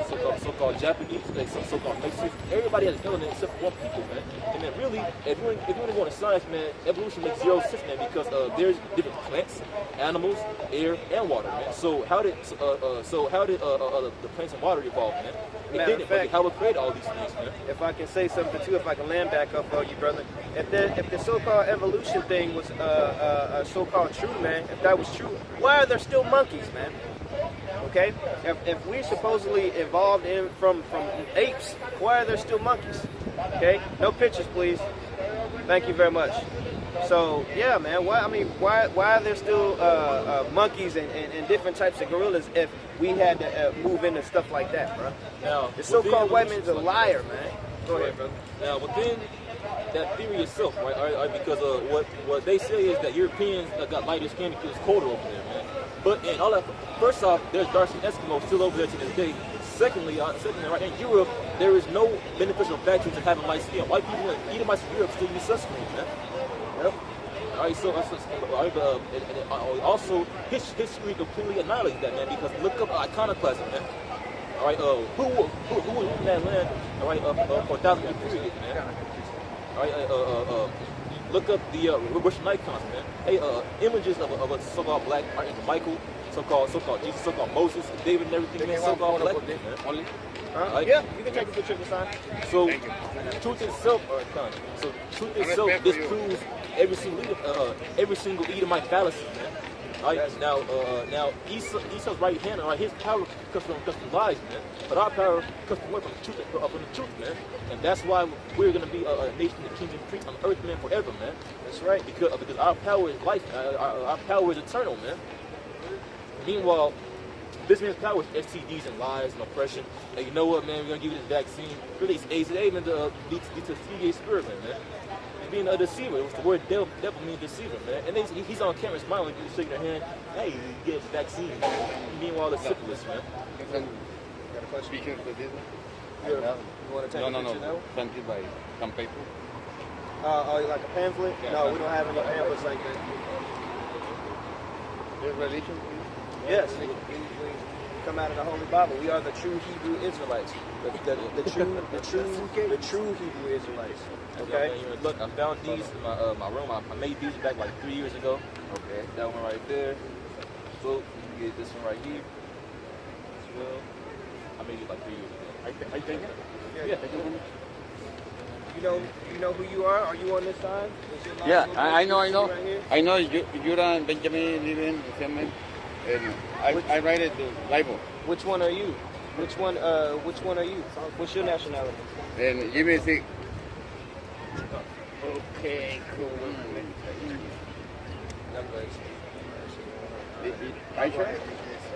so-called Japanese, so-called Mexicans. Everybody has element except for one people, man. And then really, if you want to go into science, man, evolution makes zero sense, man, because there's different plants, animals, air, and water, man. So how did the plants and water evolve, man? It didn't. But how it created all these things, man. If I can say something too, if I can land back up on you, brother. If the so-called evolution thing was so-called true, man, if that was true, why are there still monkeys, man? Okay, if we supposedly evolved from apes, why are there still monkeys? Okay, no pictures, please. Thank you very much. So yeah, man, why are there still monkeys and different types of gorillas if we had to move into stuff like that, bro? Now, the so-called white man's a liar, man. Go ahead, brother. Now, within that theory itself, right? Because what they say is that Europeans got lighter skin because it's colder over there, man. But in all that, first off, there's dark skin Eskimos still over there to this day. Secondly, right in Europe, there is no beneficial factor to having light skin. White people in Edomites in Europe still use sunscreen, man. Yep. All right, also history completely annihilates that, man. Because look up iconoclasm, man. All right, who was in that land? All right, for 1,000 period, man. All right, look up the Russian icons, man. Hey, images of a so-called black Archangel Michael, so-called Jesus, so-called Moses, David, and everything, man. So-called black man. Only. Yeah, you can take a picture of the sign. So, truth itself, disproves every single Edomite fallacy, man. All right, now Esau's right hand, all right, his power comes from lies, man. But our power comes from the truth, man. And that's why we're gonna be a nation of kings and priests on earth, man, forever, man. That's right. Because our power is life, our power is eternal, man. Meanwhile, this man's power is STDs and lies and oppression. And you know what, man? We're gonna give you this vaccine. Really, it's AIDS and even the TDA spirit, man. Being a deceiver. It was the word devil means deceiver, man. And then he's on camera smiling, people shaking their hand. Hey, you get the vaccine. Meanwhile, the syphilis, man. Got a question? Speaking of the business? You want to take a picture now? Sent it by some paper. Like a pamphlet? Yeah, no, we don't have any pamphlets like that. Your religion? Yes, we come out of the Holy Bible. We are the true Hebrew Israelites. The true Hebrew Israelites. Okay. Yeah, man, look, I found these in my room. I made these back like 3 years ago. Okay. That one right there. So you get this one right here as well. I made it like 3 years ago. I think. Yeah. You know who you are? Are you on this side? Yeah, I know. Right I know you're on Benjamin Living, and I write it the Bible. Which one are you? Which one are you? What's your nationality? And give me a thing. Okay, cool. I sure?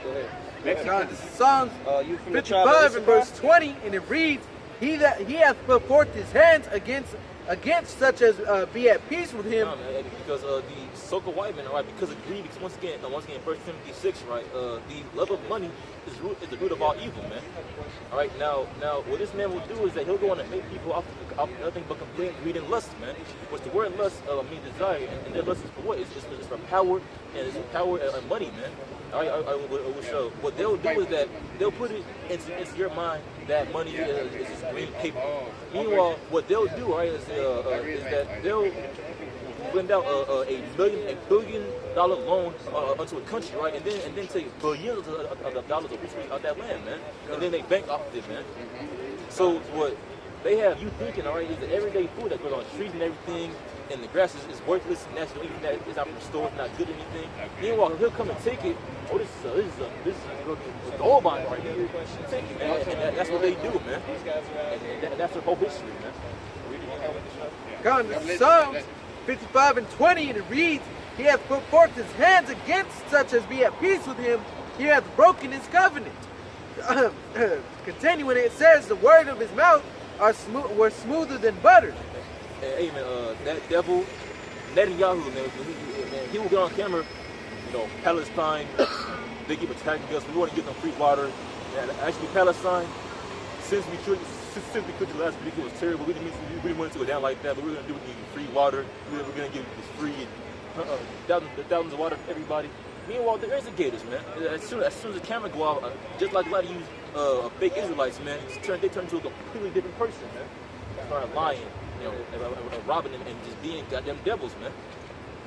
Go ahead. Now, this is Psalms You from the tribe 55 of and verse 20, and it reads, He hath put forth his hands against such as be at peace with him. No, man, because the so-called white men, right? Because of greed. Because once again, 1 Timothy 6, right? The love of money is the root of all evil, man. All right, now, what this man will do is that he'll go on and make people off nothing but complaint, greed, and lust, man. Which the word lust means desire, and their lust is for what? It's for power, and it's power and money, man. All right, I will show. What they'll do is that they'll put it into your mind that money is just green paper. Meanwhile, what they'll do, right, is that they'll lend out a billion dollar loan onto a country, right, and then take billions of dollars of resources out that land, man, and then they bank off of it, man. So what they have you thinking, all right, it's the everyday food that goes on the streets and everything, and the grass is worthless, and that's even that is out from the store, it's not good or anything. Meanwhile, he'll come and take it. Oh, this is a gold mine right here. Take it, man, and that's what they do, man. And that's their whole history, man. God, the Psalms 55 and 20, and it reads, He hath put forth his hands against such as be at peace with him. He hath broken his covenant. Continuing, it says, the word of his mouth were smoother than butter. Hey, man, that devil, Netanyahu, man, he will get on camera, you know, Palestine, they keep attacking us, we want to give them free water. And actually, Palestine, since we could you last week, it was terrible. We didn't want it to go down like that, but we're going to do it, give you free water. We're going to give this free thousands of water for everybody. Meanwhile, they're instigators, man. As soon as the camera go out, just like a lot of you fake Israelites, man, they turn into a completely different person, man. They start lying, you know, robbing them and just being goddamn devils, man.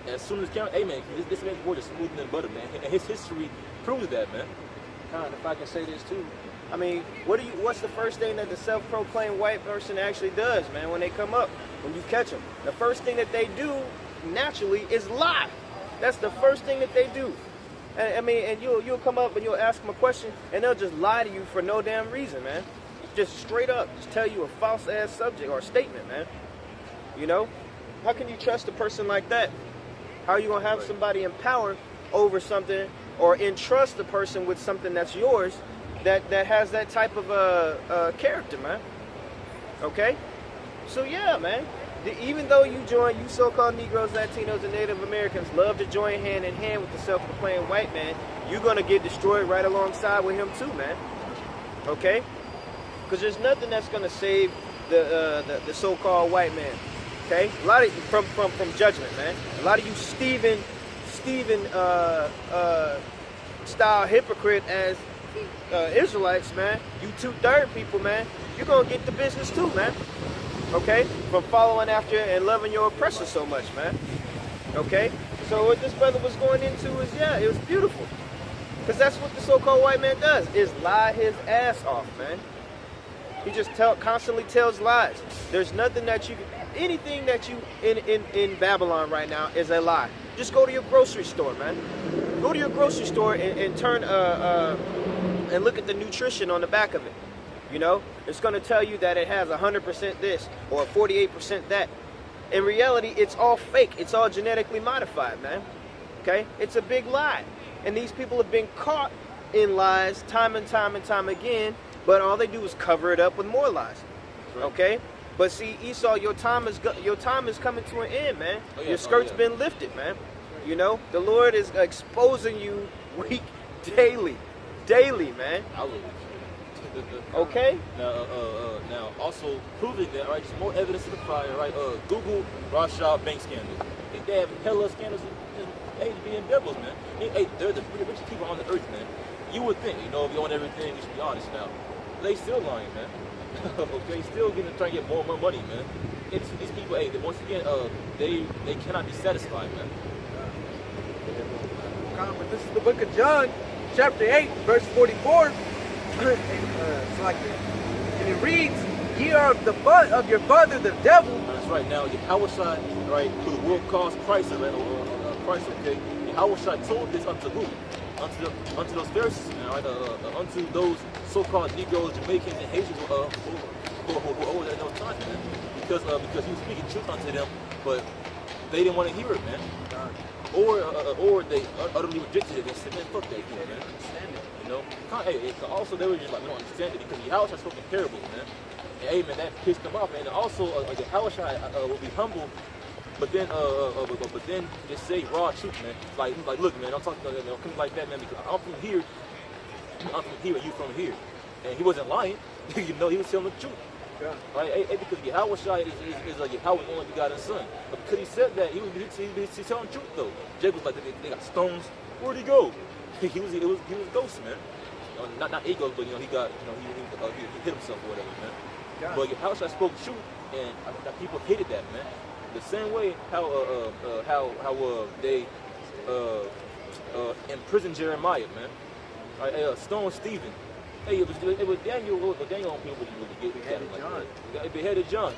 As soon as the camera, hey, man, this man's word is smoother than butter, man. And his history proves that, man. If I can say this too, I mean, what's the first thing that the self-proclaimed white person actually does, man, when they come up, when you catch them? The first thing that they do, naturally, is lie. That's the first thing that they do. And, I mean, and you'll come up and you'll ask them a question, and they'll just lie to you for no damn reason, man. Just straight up, just tell you a false-ass subject or statement, man. You know? How can you trust a person like that? How are you going to have somebody in power over something or entrust the person with something that's yours that has that type of character, man? Okay? So, yeah, man. Even though you so-called Negroes, Latinos, and Native Americans love to join hand in hand with the self-proclaimed white man, you're going to get destroyed right alongside with him too, man. Okay? Because there's nothing that's going to save the so-called white man. Okay? A lot of from judgment, man. A lot of you Stephen style hypocrite as Israelites, man. You two-third people, man. You're going to get the business too, man. Okay? From following after and loving your oppressor so much, man. Okay? So what this brother was going into is, yeah, it was beautiful. Because that's what the so-called white man does, is lie his ass off, man. He just constantly tells lies. There's nothing that you, anything that you, in Babylon right now is a lie. Just go to your grocery store, man. Go to your grocery store and turn, and look at the nutrition on the back of it. You know, it's going to tell you that it has 100% this or 48% that. In reality, it's all fake. It's all genetically modified, man. Okay? It's a big lie. And these people have been caught in lies time and time and time again, but all they do is cover it up with more lies. Okay? But see, Esau, your time is coming to an end, man. Oh, yeah, your skirt's been lifted, man. You know, the Lord is exposing you daily, man. Okay. Now, also proving that, right? Just more evidence to the fire, right? Google Rothschild bank scandal. They have hella scandals. Hey, being devils, man. Hey, they're the richest people on the earth, man. You would think, you know, if you own everything, you should be honest now. They still lying, man. Okay, still trying to get more money, man. These people, hey, once again, they cannot be satisfied, man. But this is the book of John, chapter 8, verse 44. And it reads, "Ye are of the butt of your father, the devil." That's right. Now, Yahushua, right, who the world calls Christ, right, Christ, okay. Yahushua told this unto who? Unto those Pharisees, right? Unto those so-called Negroes, Jamaicans, and Haitians who over at those times, man. Because he was speaking truth unto them, but they didn't want to hear it, man. Or they utterly rejected it and said, man, fuck that kid, man. You know? Hey, also they were just like, we don't understand it because Yahushua spoke in parables, man. And hey, man, that pissed them off. And also, Yahushua will be humble, but then just say raw truth, man. Like look, man, I'm talking like that, man, because I'm from here, and you from here. And he wasn't lying. You know, he was telling the truth. Yeah. Right? Hey, because Yahushua is like Yahweh's only begotten son. But because he said that, he was telling the truth though. Jacob was like, they got stones. Where'd he go? He was a ghost, man. Not a ghost, but you know he hit himself or whatever, man. Yeah. But Yahushua spoke truth, and people hated that, man. The same way how they imprisoned Jeremiah, man. Right? Stone Stephen. Hey, it was Daniel. But Daniel don't really get beheaded John. Like beheaded John.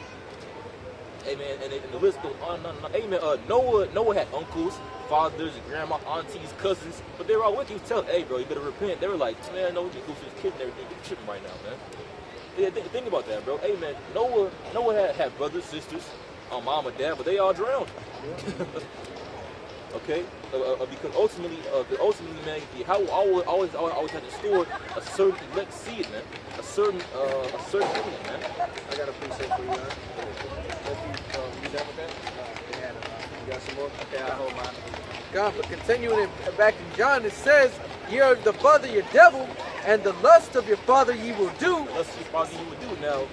Hey man, and the list goes on and on. Hey man, Noah had uncles, fathers, grandma, aunties, cousins, but they were all wicked. He was telling, hey bro, you better repent. They were like, man, no, we can go to this kid and everything. You're tripping right now, man. Yeah, think about that, bro. Hey man, Noah had brothers, sisters, mom and dad, but they all drowned. Okay, because ultimately, man, how always had to store a certain elect seed, man, a certain remnant, man. I got a precept for you, man. You done with that? You got some more? Okay, I hold mine. God, but continuing it back in John, it says, "Ye are the father your devil, and the lust of your father ye will do." The lust of your father you will do. Now,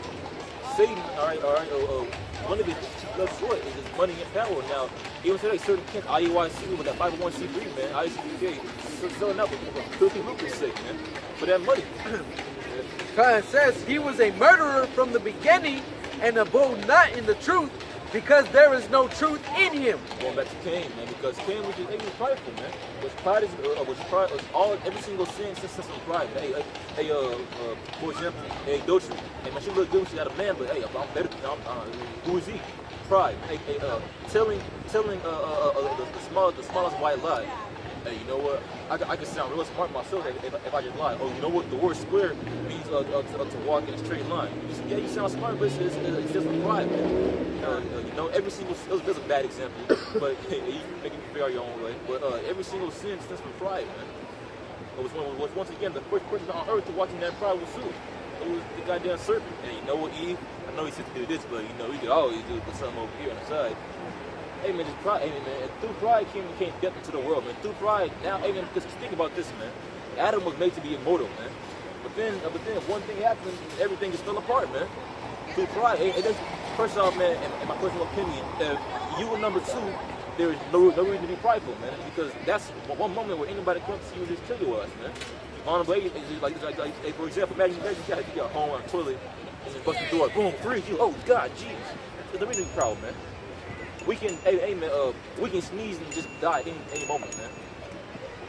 Satan, all right. One of his loves joy is his money and power. Now, even today, certain kids, IUIC with that 501c3, man, ICK, selling out for filthy lucre's sake, man, for that money. God says he was a murderer from the beginning, and abode not in the truth, because there is no truth in him. Going back to Cain, man, because Cain was just prideful, man. Every single sin stems from pride. Hey, for example, hey, adultery. Hey, man, she look good when she got a man, but hey, I'm better. Who is he? Pride. Hey, telling the smallest white lie. Hey, you know what? I can sound real smart myself if I just lie. Oh, you know what? The word square means to walk in a straight line. Yeah, you sound smart, but it's just for pride, man. You know, every single there's a bad example, but hey, you make it figure out your own way. But every single sin stems from pride, man. It was once again the first person on earth to walk in that pride was who? It was the goddamn serpent. And you know what, Eve? I know he said to do this, but you know, he could always do something over here on the side. Hey man, just pride, hey man, and through pride came death into the world, man. Through pride, now, hey man, just think about this, man. Adam was made to be immortal, man. But then one thing happened, everything just fell apart, man. Through pride, first off, man, in my personal opinion, if you were number two, there is no reason to be prideful, man, because that's one moment where anybody comes to you and just kill your ass, man. On the way, it's like for example, imagine you got home on the toilet and just bust the door, boom, freeze you. Oh God, jeez, there's a reason to be proud, man. We can, we can sneeze and just die any moment, man.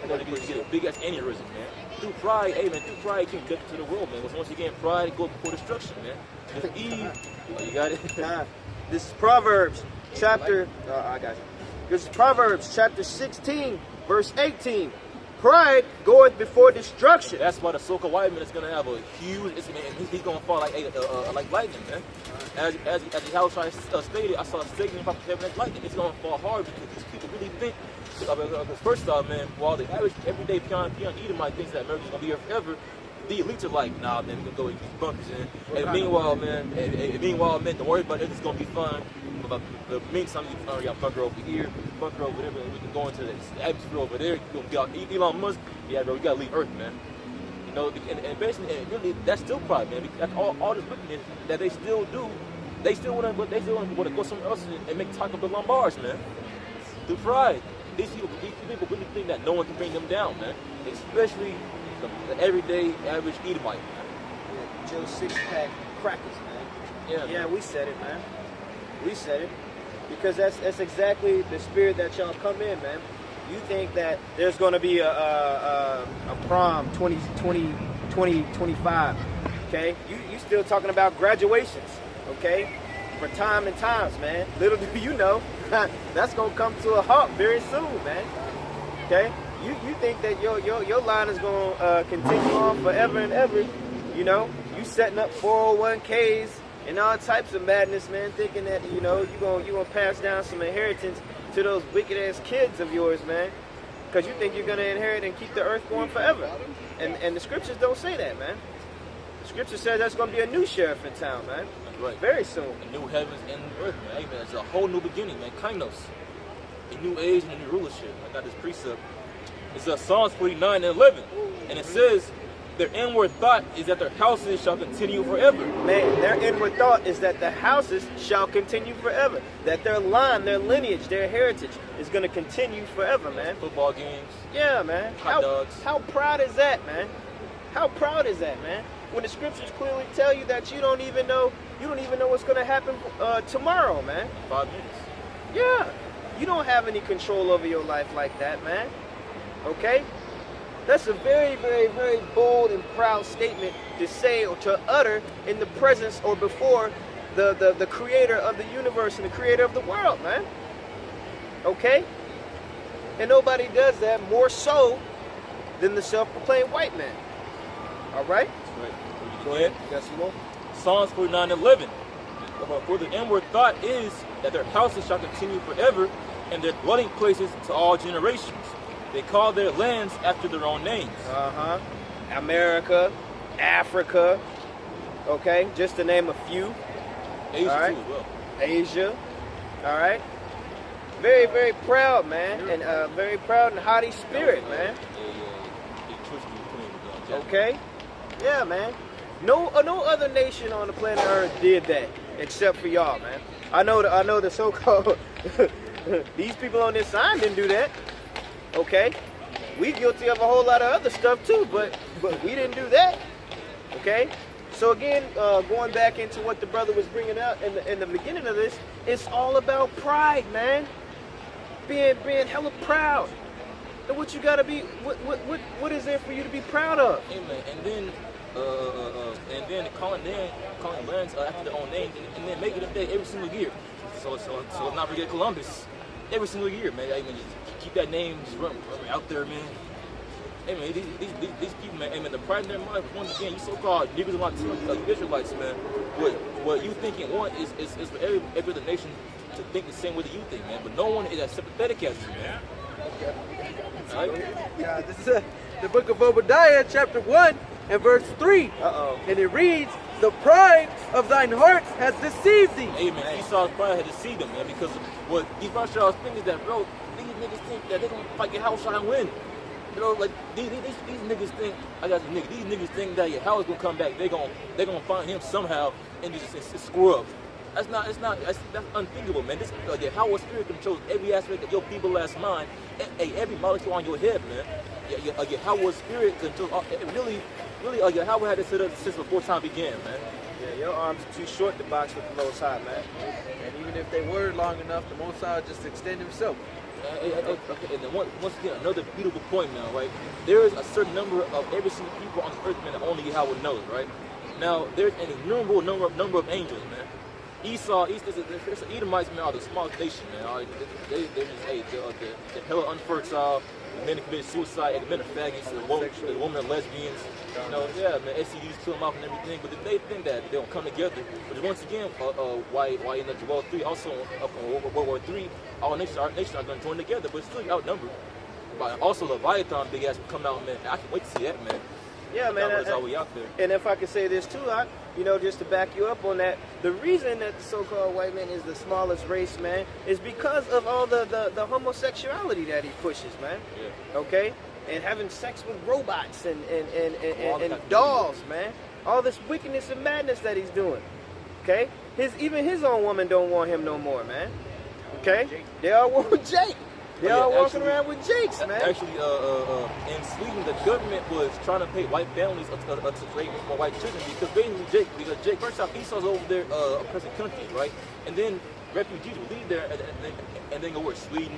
You know, you get a big ass aneurysm, man. Through pride, through pride came death to the world, man. Once again, pride goes before destruction, man. Just Eve, you got it. This is Proverbs chapter. I got you. This is Proverbs chapter 16, verse 18. Pride goeth before destruction. That's why the so-called white man is gonna have a huge. He's gonna fall like lightning, man. As the house stated, I saw Satan about to heaven as lightning. It's gonna fall hard because these people really think. First off, man, while the average everyday peon Edomite thinks that America's gonna be here forever, the elites are like, nah, man, we gonna go in these bunkers, and meanwhile, man, don't worry about it. It's gonna be fun. But the meantime, you got bunker over here, bunker over there, and we can go into the atmosphere over there. You can get Elon Musk. Yeah, bro, we gotta leave Earth, man. You know, and basically, and really, that's still pride, man. That's all this wickedness that they still do. They still want to go somewhere else and make Taco Bell on bars, man. Through pride, these people really think that no one can bring them down, man. Especially the everyday average Edomite, man. Yeah, Joe six-pack crackers, man. Yeah, we said it, man. We said it because that's exactly the spirit that y'all come in, man. You think that there's going to be a prom 2025, okay? You still talking about graduations, okay? For time and times, man. Little do you know, that's going to come to a halt very soon, man. Okay? You think that your line is going to continue on forever and ever, you know? You setting up 401ks. And all types of madness, man, thinking that, you know, you're gonna pass down some inheritance to those wicked-ass kids of yours, man. Because you think you're going to inherit and keep the earth going forever. And the scriptures don't say that, man. The scripture says that's going to be a new sheriff in town, man. Right. Very soon. A new heavens and earth, man. Hey, man, it's a whole new beginning, man. Kainos. A new age and a new rulership. I got this precept. It's Psalms 49 and 11. And it says, their inward thought is that their houses shall continue forever. Man, their inward thought is that the houses shall continue forever. That their line, their lineage, their heritage is going to continue forever, man. Football games. Yeah, man. Hot dogs. How proud is that, man? How proud is that, man? When the scriptures clearly tell you that you don't even know what's going to happen tomorrow, man. 5 minutes. Yeah. You don't have any control over your life like that, man. Okay? That's a very, very, very bold and proud statement to say or to utter in the presence or before the creator of the universe and the creator of the world, man. Okay? And nobody does that more so than the self-proclaimed white man. All right? Right. Go ahead. You got some more? Psalms 49:11. For the inward thought is that their houses shall continue forever, and their dwelling places to all generations. They call their lands after their own names. America, Africa, okay, just to name a few. Asia all right? too as well. Asia, all right. Very, very proud, man, and very proud and haughty spirit, man. Okay, yeah, man. No other nation on the planet Earth did that except for y'all, man. I know the so-called these people on this sign didn't do that. Okay, we guilty of a whole lot of other stuff too, but we didn't do that. Okay, so again, going back into what the brother was bringing out in the beginning of this, it's all about pride, man. Being hella proud. And what you gotta be, what is there for you to be proud of? Amen. And then calling lands after their own names, and then making it day every single year. So let's not forget Columbus. Every single year, man. I mean, keep that name just run out there, man. Hey, man, these people, man. Hey, man, the pride in their mind. Once again, you so-called niggas and Latinos, Israelites, man. What you thinking one is for every other nation to think the same way that you think, man. But no one is as sympathetic as you, man. Right? Yeah, this is the book of Obadiah, chapter 1 and verse 3. And it reads, "The pride of thine heart has deceived thee." Amen. Esau's pride had deceived him, man, because what Esau's thinking is that, bro, these niggas think that they're gonna fight your house and win. You know, like these niggas think, these niggas think that your house gonna come back. They're gonna find him somehow and just screw up. That's unthinkable, man. This Yahweh spirit controls every aspect of your people last mind, every molecule on your head, man. Yahweh spirit controls really. Yahweh had it set up since before time began, man. Yeah, your arms are too short to box with the Most High, man. And even if they were long enough, the Most High just extend himself. And then once again, another beautiful point now, right? There is a certain number of every single people on the earth, man, that only Yahweh knows, right? Now, there's an innumerable number of angels, man. Esau, the Edomites, man, are the smallest nation, man. They're just, the hella unfertile, the men that committed suicide, the men are faggots, the women are lesbians. You know, yeah, man, SCUs kill them off and everything, but they think that they don't come together. But once again, why in the Joel 3, also World War 3, all nations are going to join together, but still outnumbered. But also Leviathan, big ass, will come out, man. I can't wait to see that, man. Yeah, man. That's all we out there. And if I could say this too, just to back you up on that, the reason that the so-called white man is the smallest race, man, is because of all the homosexuality that he pushes, man. Yeah. Okay? And having sex with robots and dolls, man. All this wickedness and madness that he's doing. Okay? Even his own woman don't want him no more, man. Okay? They all want Jake. They all walking around with Jakes, man. Actually, in Sweden, the government was trying to pay white families to raise more white children because Jake, first off, Esau's over there oppressing countries, right? And then refugees will leave there and then go where Sweden,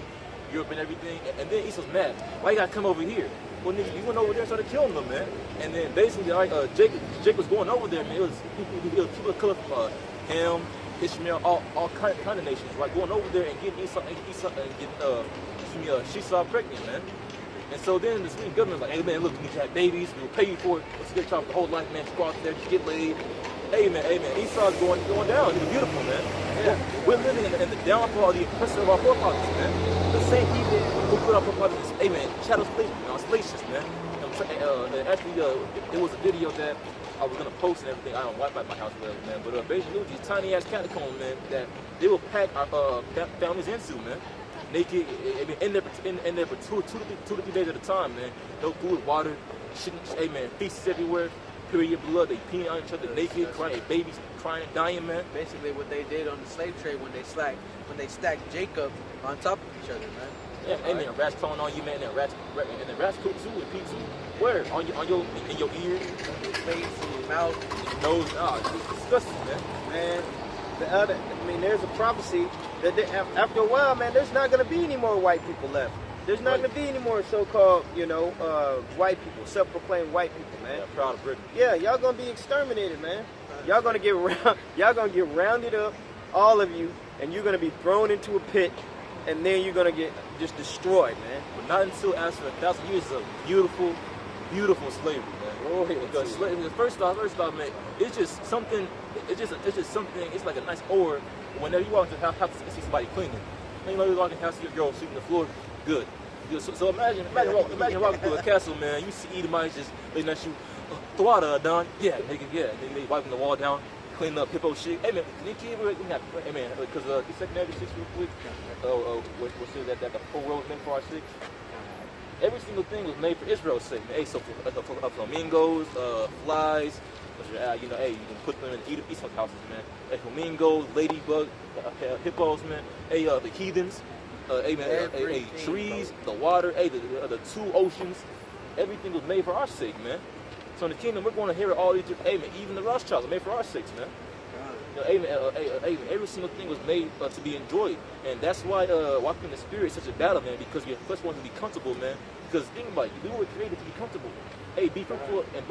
Europe, and everything. And then Esau's mad. Why you gotta come over here? Well, nigga, you went over there and started killing them, man. And then basically, Jake was going over there, man. It was people of color from him, Ishmael, all kind of nations, right? Going over there and getting Esau and getting Shesau pregnant, man. And so then the Swedish government was like, hey man, look, we can have babies, we'll pay you for it. Let's get you off the whole life, man. Just go out there, just get laid. Hey man, Esau's going down. He's beautiful, man. Yeah. We're living in the downfall of the oppressor of our forefathers, man. The same people who put our forefathers, hey man, shadow slaves, man. Actually, it was a video that I was gonna post and everything. I don't Wi-Fi at my house, whatever, man. But basically, it was these tiny ass catacombs, man, that they will pack our families into, man. Naked, in there for two to 3 days at a time, man. No food, water, shit, hey man, feces everywhere, period blood, they peeing on each other, naked, crying, babies crying and dying, man. Basically what they did on the slave trade when they stacked Jacob on top of each other, man. Yeah, hey man, rats crawling on you, man, and rats poop too, and pee too. Where? In your ears, in your face, in your mouth, in your nose. It's disgusting, man. There's a prophecy that after a while, man, there's not going to be any more white people left. There's not going to be any more so-called, white people, self-proclaimed white people, man. Yeah, proud of Britain. Yeah, y'all gonna be exterminated, man. Y'all gonna get rounded up, all of you, and you're gonna be thrown into a pit, and then you're gonna get just destroyed, man. But not until after 1,000 years of beautiful, beautiful slavery, man. Because first off, man, it's just something. It's just something. It's like a nice aura. Whenever you walk into the house, you see somebody cleaning. You walk in the house, see your girl sweeping the floor. Good. So imagine walking through a castle, man. You see Edomites just looking at you. Thwada done. Yeah, nigga, yeah. They wiping the wall down, cleaning up hippo shit. Hey man, hey man, because the secondary six real quick. What says that the whole world was made for our six. Every single thing was made for Israel's sake, man. Hey, so for flamingos, flies, you can put them in Esau houses, man. Hey, flamingos, ladybug, hippos, man. Hey, the heathens. Hey man, trees, the water, hey, the two oceans. Everything was made for our sake, man. So in the kingdom, we're going to hear all these. Hey man, even the Rothschilds are made for our sakes, man. Every single thing was made to be enjoyed, and that's why walking in the spirit is such a battle, man. Because your flesh wants to be comfortable, man. Because think about it, we were created to be comfortable. Hey, be fruitful and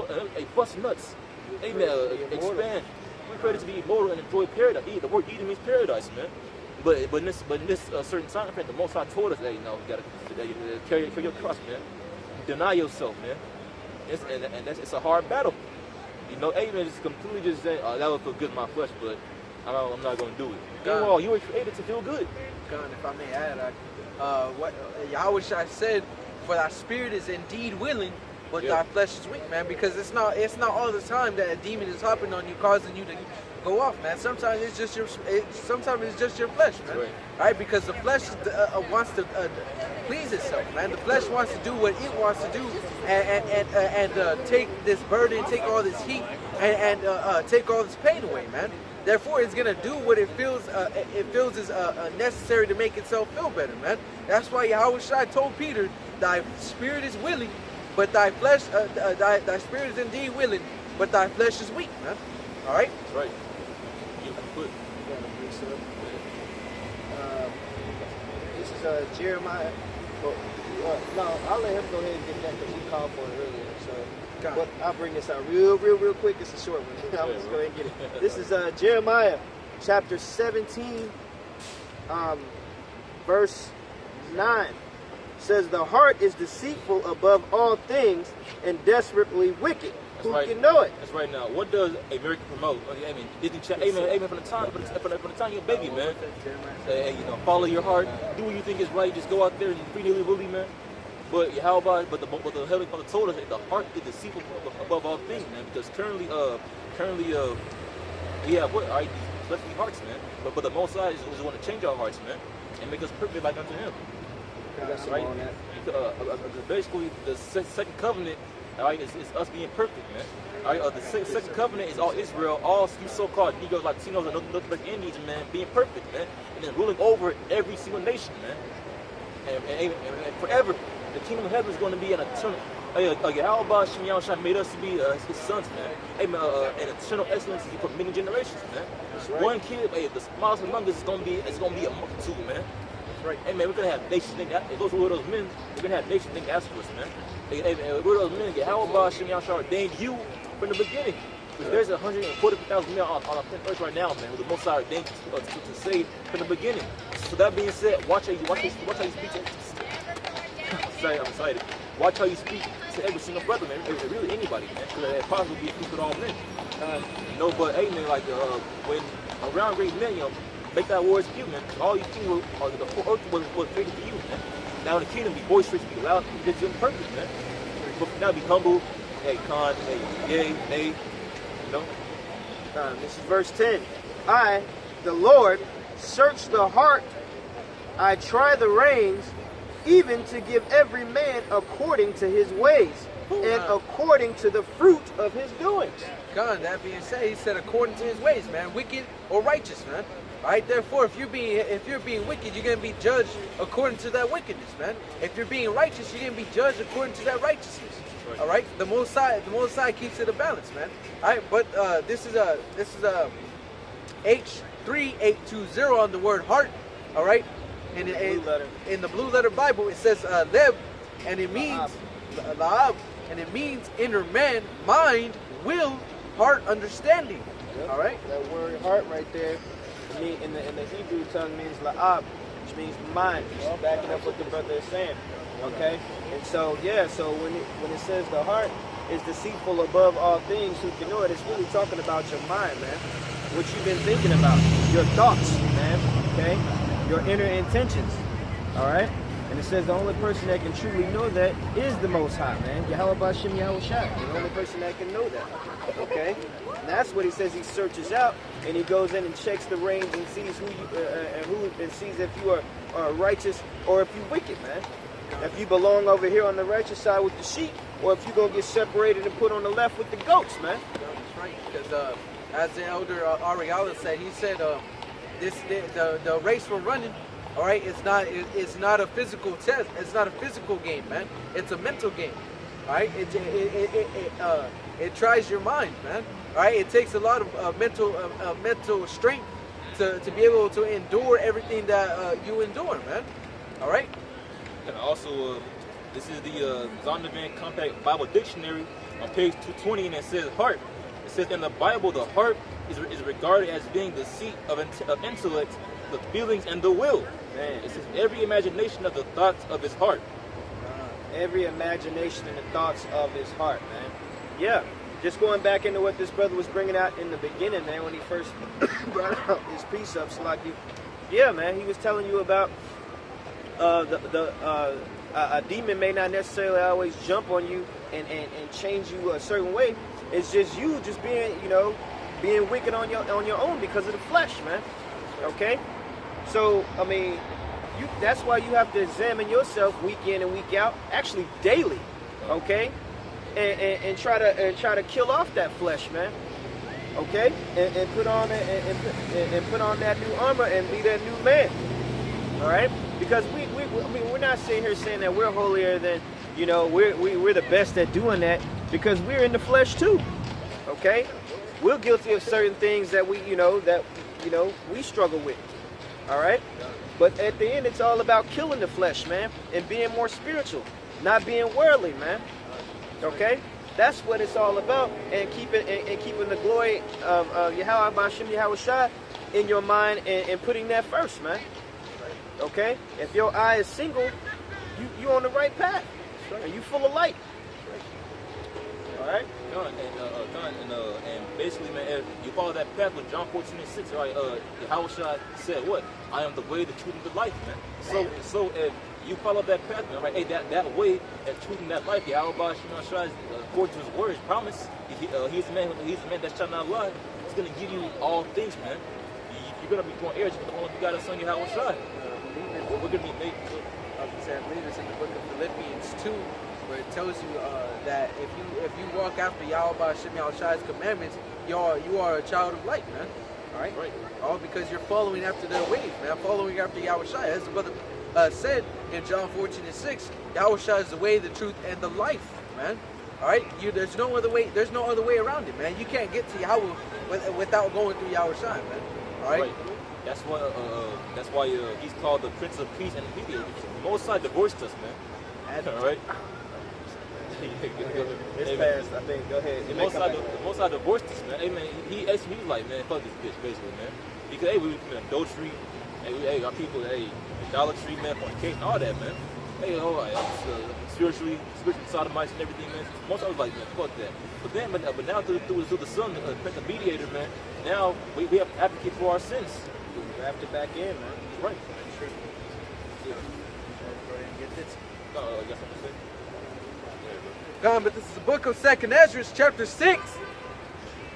bust nuts. Hey man, expand. We're created to be immortal and enjoy paradise. The word Eden means paradise, man. But in this certain time frame, the Most High told us, hey, you gotta carry your cross, man. Deny yourself, man. It's a hard battle. Hey man, just completely just saying, that would feel good in my flesh, but I'm not gonna do it. Meanwhile, you were created to feel good. God, if I may add, what Yahushua said, for thy spirit is indeed willing, but thy flesh is weak, man. Because it's not all the time that a demon is hopping on you, causing you to go off, man. Sometimes it's just your flesh, man. Right? Because the flesh wants to please itself, man. The flesh wants to do what it wants to do, and take this burden, take all this heat, and take all this pain away, man. Therefore, it's gonna do what it feels is necessary to make itself feel better, man. That's why Yahushua told Peter, "Thy spirit is willing, but thy flesh, thy spirit is indeed willing, but thy flesh is weak, man." All right. That's right. This is Jeremiah. No, I'll let him go ahead and get that because he called for it earlier. So, but I'll bring this out real quick. It's a short one. I'll just go ahead and get it. This is Jeremiah, chapter 17, verse 9. Says, "The heart is deceitful above all things and desperately wicked. Who can know it?" That's right. Now, what does America promote? I mean, amen from the time you're a baby, man. Hey, follow your heart, do what you think is right. Just go out there and freely willy, man. But how about? But the Heavenly Father told us that the heart is deceitful above all things, man. Because currently, we have what? All right, these fleshly hearts, man. But the Most High is want to change our hearts, man, and make us perfect like unto Him. Right? Basically, the second covenant. All right, it's us being perfect, man. All right, the second covenant is all Israel, all you so-called Negroes, Latinos, and North Indians, man, being perfect, man, and then ruling over every single nation, man, and forever. The kingdom of heaven is going to be an eternal. Yahweh Shemiyah made us to be His sons, man. Hey, man, an eternal excellency for many generations, man. Right. One kid, the smallest among us is going to be a multitude, man. Right. Hey man, we're gonna have nations think those men, we're gonna have nations think after us, man. Hey, we're those men, how about Shemiyah ordained you from the beginning? Because there's 140,000 men on our earth right now, man, with the Most High ordained to save from the beginning. So that being said, watch how you speak to sorry, I'm excited. Watch how you speak to every single brother, man. Really anybody, man. Because that possibly be a truth with all men. But hey man, like when around great men, make that words few, man. All you kingdom, the whole earth was created for you, man. Now in the kingdom, be boisterous, be loud, because you're perfect, man. But now be humble, hey, con, hey, yay, nay, This is verse 10. I, the Lord, search the heart. I try the reins, even to give every man according to his ways, and according to the fruit of his doings. God, that being said, he said according to his ways, man, wicked or righteous, man. Right, therefore, if you're being wicked, you're gonna be judged according to that wickedness, man. If you're being righteous, you're gonna be judged according to that righteousness. Right. All right, the Most High keeps it a balance, man. All right, but this is H3820 on the word heart. All right, And letter. in the blue letter Bible, it says leb, and it means la'ab, and it means inner man, mind, will, heart, understanding. Yep. All right. That word heart right there, in the Hebrew tongue means la'ab, which means mind. Just backing up what the brother is saying. Okay. And so so when it says the heart is deceitful above all things, who can know it? It's really talking about your mind, man. What you've been thinking about, your thoughts, man. Okay. Your inner intentions. All right. And it says the only person that can truly know that is the Most High, man. Yahweh B'Shem Yahweh Shai. The only person that can know that. Okay? And that's what he says. He searches out and he goes in and checks the reins and sees and sees if you are righteous or if you're wicked, man. If you belong over here on the righteous side with the sheep, or if you're gonna get separated and put on the left with the goats, man. That's right. Because as the elder Ariala said, he said the race we're running. All right, it's not a physical test. It's not a physical game, man. It's a mental game. All right, it tries your mind, man. All right, it takes a lot of mental strength to be able to endure everything that you endure, man. All right. And also, this is the Zondervan Compact Bible Dictionary on page 220, and it says heart. It says in the Bible, the heart is regarded as being the seat of intellect, the feelings, and the will. Man, it says every imagination of the thoughts of his heart. Every imagination and the thoughts of his heart, man. Yeah, just going back into what this brother was bringing out in the beginning, man, when he first brought out his precepts, like yeah, man, he was telling you about a demon may not necessarily always jump on you and change you a certain way. It's just you just being, being wicked on your own because of the flesh, man. Okay? So, I mean, that's why you have to examine yourself week in and week out, actually daily, okay? And try to kill off that flesh, man. Okay? And put on put on that new armor and be that new man. All right? Because we're not sitting here saying that we're holier than, we're the best at doing that, because we're in the flesh too. Okay? We're guilty of certain things that we struggle with. All right? But at the end, it's all about killing the flesh, man, and being more spiritual, not being worldly, man. Okay? That's what it's all about, and keeping the glory of Yahweh B'Shem Yahweh Shai in your mind and putting that first, man. Okay? If your eye is single, you on the right path, and you full of light. All right? And basically, man, if you follow that path with John 14:6, right? Yahweh Shai said, "What? I am the way, the truth, and the life, man." So if you follow that path, man, right? Hey, that way, that truth, and that life, Yahweh B'Shem Shai, according to His word, His promise, He's the man that shall not lie. He's gonna give you all things, man. You're gonna be born heirs. You're gonna be God, Son, Yahweh Shai. We're gonna be made. I believe it's in the book of Philippians 2. Where it tells you that if you walk after Yahweh B'Shem Yahweh Shai's commandments, you are a child of light, man. All right? All because you're following after their ways, man. Following after Yahweh Shai. As the brother said in John 14:6, Yahweh Shai is the way, the truth, and the life, man. All right? There's no other way. There's no other way around it, man. You can't get to Yahweh without going through Yahweh Shai, man. All right? That's why he's called the Prince of Peace and the Mediator. The Most High divorced us, man. All right? It's fast, I think. Go ahead. The Most High divorced us, man. Hey, man, he was like, man, fuck this bitch, basically, man. Because, hey, we commit adultery. Hey, our people, hey, idolatry, man, fornication, all that, man. Hey, all right, spiritually sodomites and everything, man. Most High was like, man, fuck that. But now through the Son, the mediator, man, now we have to advocate for our sins. We have to back in, man. Right. Go ahead and get this. You got something to say? But this is the book of 2nd Ezra, chapter 6.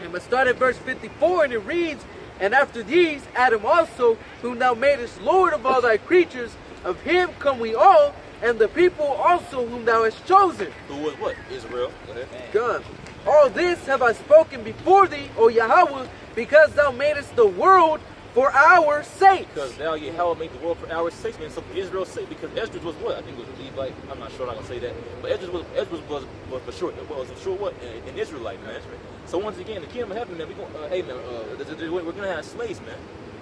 And we start at verse 54, and it reads, "And after these, Adam also, whom thou madest Lord of all thy creatures, of him come we all, and the people also whom thou hast chosen." Who was what? Israel. Go ahead. God. "All this have I spoken before thee, O Yahweh, because thou madest the world for our sake." Because thou, Yahweh, made the world for our sake, man. So for Israel's sake, because Esdras was what? I think it was Levite. I'm not sure. I'm not gonna say that. But Esdras was for sure. Was for sure what? An Israelite, man. So once again, the kingdom of heaven, man. We're gonna, hey, man. We're gonna have slaves, man.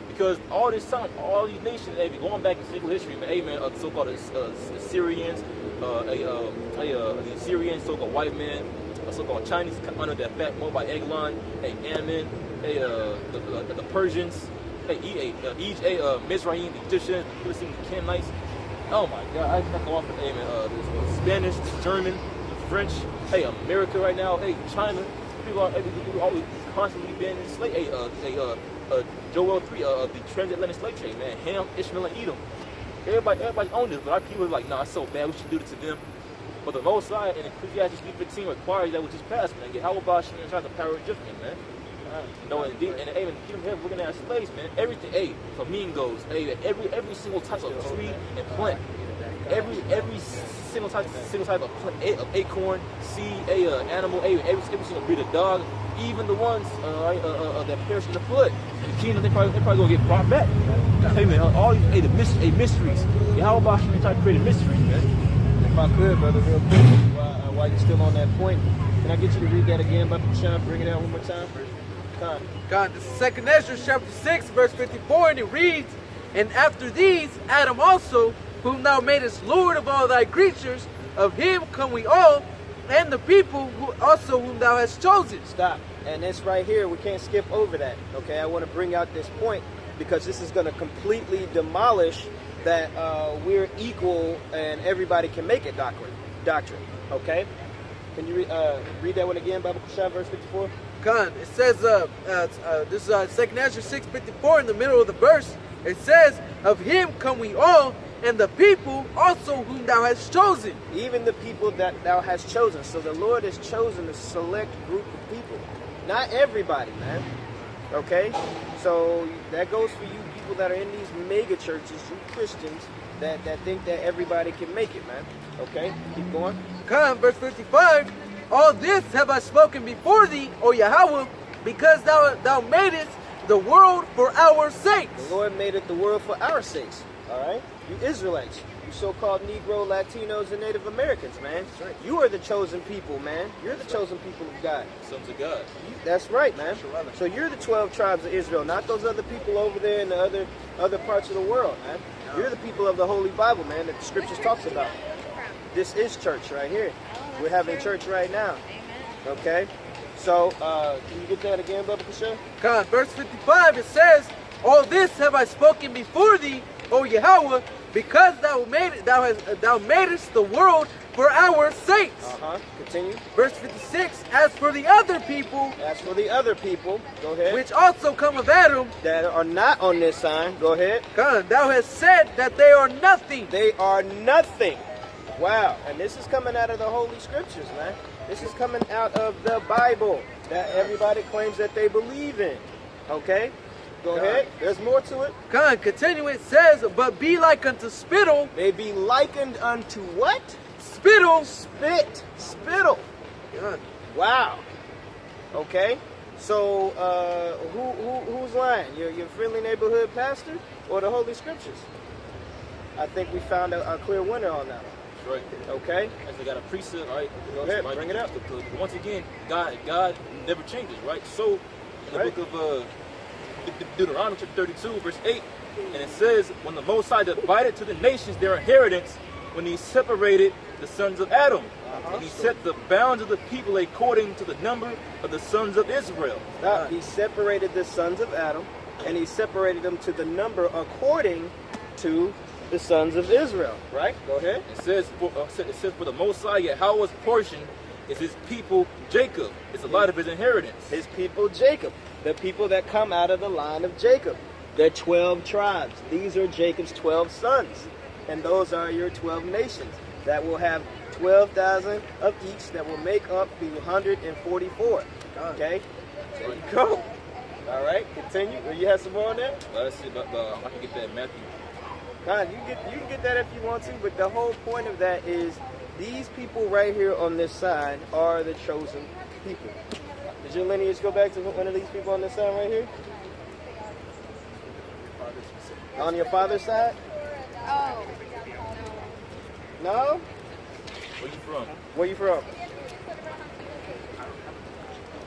Because all this time, all these nations, hey, going back in single history, man, hey, man, so-called Assyrians, the Assyrians, so-called white men, so-called Chinese under that fat Moabite Eglon, hey, Ammon, hey, the Persians, hey, Mizraim, the Egyptians, the Philistines, the Canaanites. Oh my God, I can go off with, hey, man, the Spanish, the German, the French, hey, America right now, hey, China. People always constantly being enslaved. Hey, Joel 3, the transatlantic slave trade, man. Ham, Ishmael, and Edom. Everybody owned this, but our people was like, nah, it's so bad, we should do this to them. But the Most High in Ecclesiastes 3:15 requires that which is passed, man. Get how about you and try to power of judgment, man. No, indeed, and even kingdom here, we're gonna have slaves, man. Everything, hey, flamingos, hey, every single type of tree and plant, every single type of plant, of acorn, seed, animal, every single breed of dog, even the ones that perish in the flood. The kingdom, they probably gonna get brought back. Hey man, all these the mysteries. Yeah, how about you try to create a mystery, man? If I could, brother, real quick, while you're still on that point, can I get you to read that again, Brother Sean? Bring it out one more time. God, this is 2 Ezra chapter 6, verse 54, and it reads, "And after these, Adam also, whom thou madest Lord of all thy creatures, of him come we all, and the people who also whom thou hast chosen." Stop. And this right here, we can't skip over that. Okay, I want to bring out this point because this is going to completely demolish that we're equal and everybody can make it doctrine. Okay, can you read that one again, Bible Kushah, verse 54? God, it says, this is 2 Ezra 6:54 in the middle of the verse. It says, "Of him come we all, and the people also whom thou hast chosen." Even the people that thou hast chosen. So the Lord has chosen a select group of people. Not everybody, man. Okay? So that goes for you people that are in these mega churches, you Christians, that think that everybody can make it, man. Okay? Keep going. Come, verse 55. "All this have I spoken before thee, O Yahweh, because thou madest the world for our sakes." The Lord made it the world for our sakes. All right? You Israelites, you so-called Negro, Latinos, and Native Americans, man. That's right. You are the chosen people, man. You're the chosen people of God. Sons of God. That's right, man. So you're the 12 tribes of Israel, not those other people over there in the other parts of the world, man. You're the people of the Holy Bible, man, that the Scriptures talks about. This is church right here. We're having church right now. Okay? So, can you get that again, Bubba Kasha? God, verse 55, it says, "All this have I spoken before thee, O Yahweh, because thou madest the world for our sakes." Continue. Verse 56, "As for the other people," as for the other people, go ahead, "which also come of Adam, that are not on this sign," go ahead, God, "thou hast said that they are nothing." They are nothing. Wow. And this is coming out of the Holy Scriptures, man. This is coming out of the Bible that everybody claims that they believe in. Okay? Go ahead. There's more to it. God, continue. It says, "But be like unto spittle." They be likened unto what? Spittle. Spittle. God. Wow. Okay. So, who's lying? Your friendly neighborhood pastor or the Holy Scriptures? I think we found a clear winner on that one. Right. Okay. As they got a precept, right? Go ahead, bring it up. Once again, God never changes, right? So, in the book of Deuteronomy chapter 32, verse 8, and it says, "When the Most High divided to the nations their inheritance, when he separated the sons of Adam, and he set the bounds of the people according to the number of the sons of Israel." Now, he separated the sons of Adam, and he separated them to the number according to the sons of Israel. Right? Go ahead. It says, for the Most High, Yahweh's portion is his people Jacob. It's a lot of his inheritance. His people Jacob. The people that come out of the line of Jacob. They're 12 tribes. These are Jacob's 12 sons. And those are your 12 nations that will have 12,000 of each that will make up the 144. Okay? There you go. All right, continue. You have some more on that? Let's see, but I can get that in Matthew. God, you can get that if you want to, but the whole point of that is these people right here on this side are the chosen people. Did your lineage go back to one of these people on this side right here? On your father's side? Oh. No? Where you from? Where you from?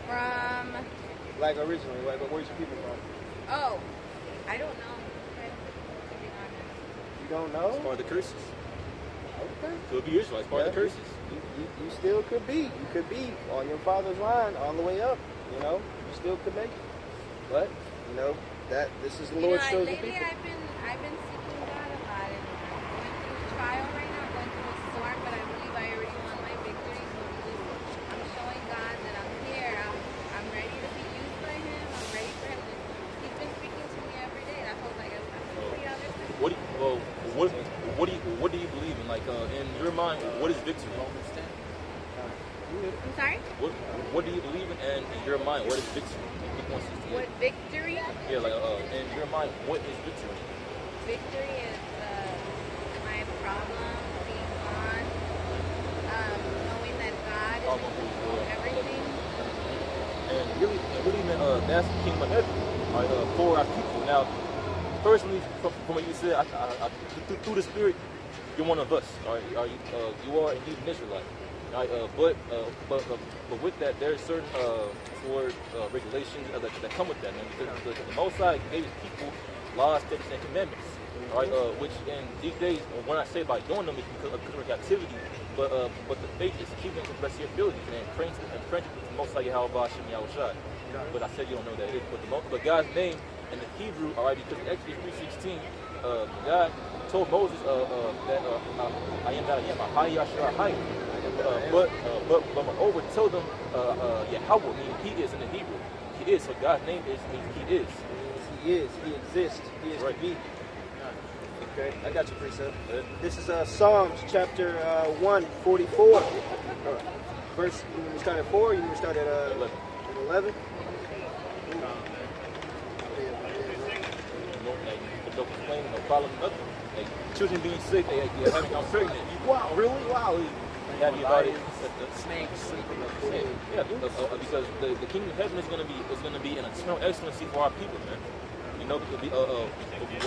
From... Like originally, like where's your people from? Oh. I don't know. To be honest. You don't know? It's part of the curses. Okay. Could be Israelites, part of the curses. You still could be. You could be on your father's line all the way up. You know, you still could make it. But you know that this is the Lord's chosen lately people. I've been seeking God a lot, and I'm going through a trial right now, going through a storm, but I believe I already won my victory. So I'm showing God that I'm here. I'm ready to be used by Him. I'm ready for Him to. He's been speaking to me every day. That's what I was like, I'm pretty honest. What do you believe in? Like in your mind, what is victory? I'm sorry? What do you believe in? And in your mind, what is victory? What victory? Yeah, like in your mind, what is victory? Victory is my problem being gone, knowing that God is in control of everything. And really, man, that's the kingdom of heaven for our people. Now, personally, from what you said, through the Spirit, you're one of us. All right, you are indeed an Israelite. Right, but with that, there are certain regulations that come with that, man. Because the Most High gave His people laws, statutes, and commandments. All right, which in these days, when I say by doing them, it's because of captivity. But the faith is keeping to the best of your abilities and praying to the Most High Yahweh Shem Yahushai. But I said you don't know that it is. But God's name in the Hebrew, all right, because in Exodus 3:16, God told Moses that I am that I am, Ahai Yashar Ahai. But moreover, tell them Yahweh, meaning He is in the Hebrew. He is. So God's name means He is. He is. He exists. He is right. to be. Okay, I got you, precept. This is Psalms chapter 144. Verse. You want to start at 4? You want to start at 11? No complaining, no problem, nothing. Like, children being sick, having I'm pregnant. Wow, really? Wow. Have you about it? Snakes. Yeah, because the kingdom of heaven is going to be an eternal excellency for our people, man. You know,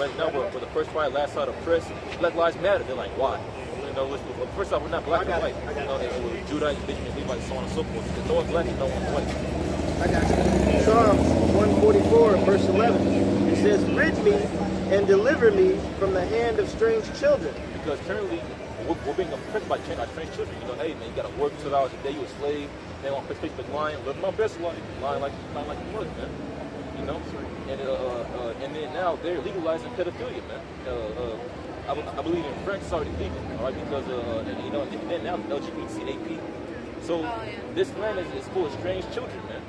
right now we're the first part, last side of press. Black Lives Matter. They're like, why? You know, first off, we're not black and white. Judah, Benjamin, Levi, so on and so forth. There's no one's black and no one's white. I got you. Psalms 144, verse 11. It says, "Rid me and deliver me from the hand of strange children." Because currently, we're being oppressed by strange children. You know, hey man, you gotta work 12 hours a day. You're a slave. They want to Facebook lying, live my best life, lying like a mother, man. You know, and then now they're legalizing pedophilia, man. I believe in France it's already legal, all right? Because and, you know, and then now LGBTAP. So this land is full of strange children, man.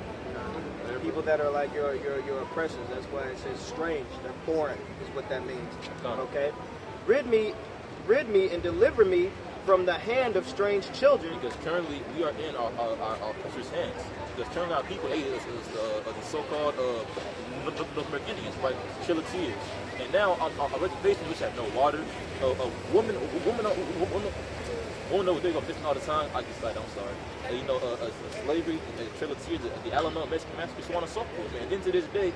People that are like your oppressors. That's why it says strange. They're foreign, is what that means. Okay, rid me and deliver me from the hand of strange children. Because currently we are in our oppressors' hands. Because currently our people is the so-called North American Indians, right? Chilatiers. And now on reservations which have no water, women over there go missing all the time. I just like, I'm sorry. You know, slavery, Chilatiers, the Alamo, Mexican massacre, so on and so forth, man. And then to this day,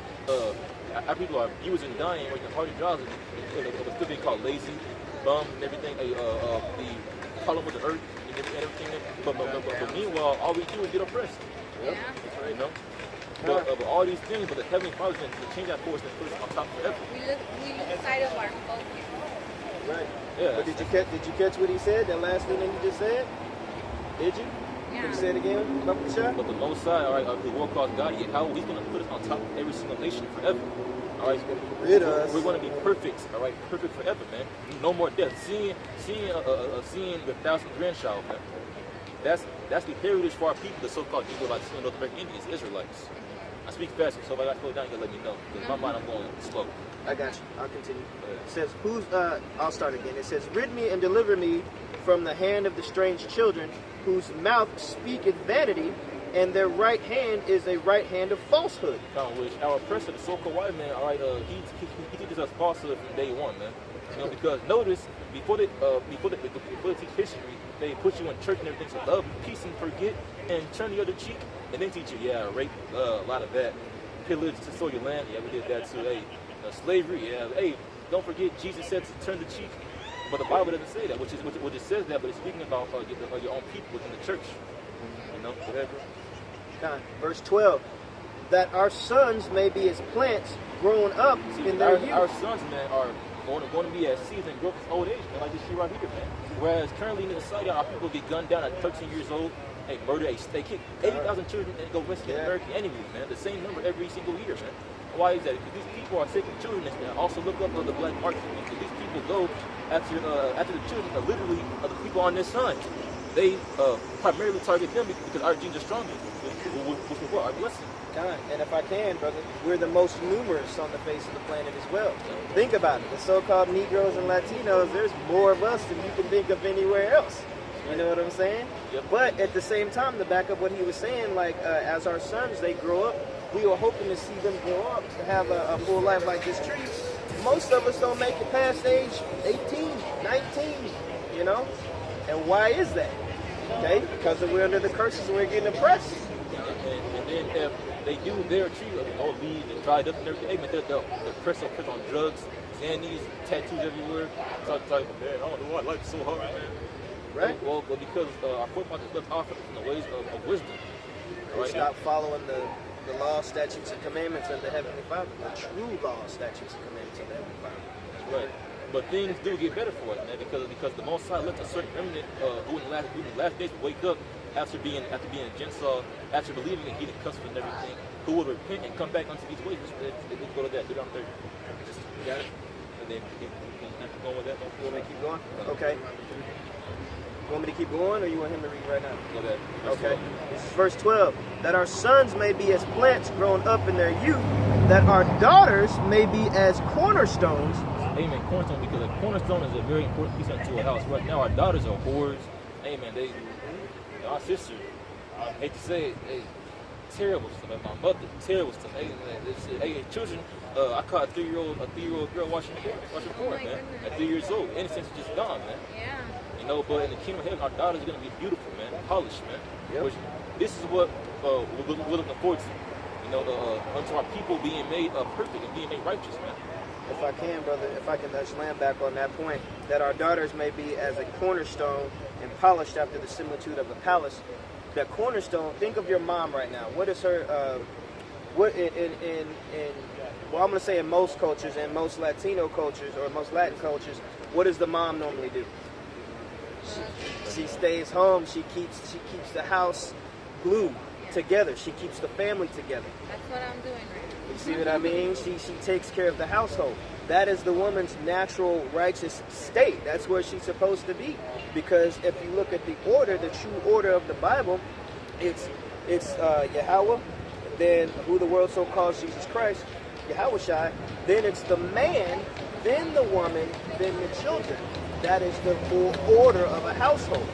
our people are abused and dying, working harder jobs, and still being called lazy, bum, and everything. The problem with the earth and everything. But meanwhile, all we do is get oppressed. Yeah. You know. But all these things, but the Heavenly Father's going to change that for us and put us on top forever. We lose sight of our focus. Right. Yeah. But did you catch what he said? That last thing that he just said? Did you? Yeah. Can you say it again? But the Most High, all right, the world called God, how He's going to put us on top of every single nation forever. All right, we're going to be perfect. All right, perfect forever, man. No more death. Seeing the 1,000 grandchild, man. That's the heritage for our people, the so-called Israelites, North American Indians, Israelites. I speak faster, so if I got to slow down, you gotta let me know. Because my mind, I'm going slow. I got you. I'll continue. It says, I'll start again. It says, "Rid me and deliver me from the hand of the strange children, whose mouth speaketh vanity, and their right hand is a right hand of falsehood." Which our oppressor, the so-called white man, all right, he teaches us falsehood from day one, man. You know, because notice before they teach history, they put you in church and everything, so love, peace, and forget, and turn the other cheek, and then teach you, rape, a lot of that, pillage to sow your land, we did that too. Hey, slavery, hey, don't forget Jesus said to turn the cheek, but the Bible doesn't say that, which it says that, but it's speaking about your own people within the church. You know, go ahead, bro. Verse 12. that our sons may be as plants growing up in their youth. Our sons, man, are going to be as seasoned and grow to old age, man, like this shit right here, man. Whereas currently in the society, our people get gunned down at 13 years old. They murder, they kick 80,000 children and go rescue American enemies, man. The same number every single year, man. Why is that? Because these people are taking children, man. Also look up on the black market, man. Because these people go after the children are literally the people on their sons. They primarily target them because our genes are stronger. Which is what? Our blessing. And if I can, brother, we're the most numerous on the face of the planet as well. Think about it. The so-called Negroes and Latinos, there's more of us than you can think of anywhere else. You know what I'm saying? Yep. But at the same time, to back up what he was saying, like as our sons, they grow up, we were hoping to see them grow up to have a full life like this tree. Most of us don't make it past age 18, 19, you know? And why is that? Okay? Because we're under the curses and we're getting oppressed. And then if they do their tree, all leaves and dried up and everything, hey, man, they'll press on drugs, Xannies, tattoos everywhere. Man, I don't know why life's so hard, man. Right? Well, because our forefathers left off from the ways of wisdom. They stop following the law, statutes, and commandments of the Heavenly Father. The true law, statutes, and commandments of the Heavenly Father. Right. But things do get better for us, man, because the Most High left a certain remnant who in the last days would wake up after being a Gentile, after believing in heathen customs and everything, who would repent and come back unto these ways. Let's go to that. Do it on 30. You got it? And then keep going with that. You want me to keep going? Okay. You want me to keep going, or you want him to read right now? Go ahead. Okay. This is verse 12. That our sons may be as plants grown up in their youth, that our daughters may be as cornerstones. Amen. Cornerstone, because a cornerstone is a very important piece into a house. Right now, our daughters are whores. Amen. Our sister, I hate to say it, terrible stuff. My mother, terrible stuff. Hey, children, I caught a 3-year-old girl watching porn, man. At 3 years old, innocence is just gone, man. Yeah. You know, but in the kingdom of heaven, our daughters are gonna be beautiful, man, polished, man. Yep. Which, this is what we're looking forward to. You know, unto our people being made perfect and being made righteous, man. If I can, brother, if I can touch land back on that point, that our daughters may be as a cornerstone and polished after the similitude of a palace. That cornerstone, think of your mom right now. What is her, well, I'm going to say in most cultures, in most Latino cultures, or most Latin cultures, what does the mom normally do? She stays home. She keeps the house glued together. She keeps the family together. That's what I'm doing right now. You see what I mean? She takes care of the household. That is the woman's natural righteous state. That's where she's supposed to be. Because if you look at the order, the true order of the Bible, it's Yahweh, then who the world so calls Jesus Christ, Yahushua, then it's the man, then the woman, then the children. That is the full order of a household.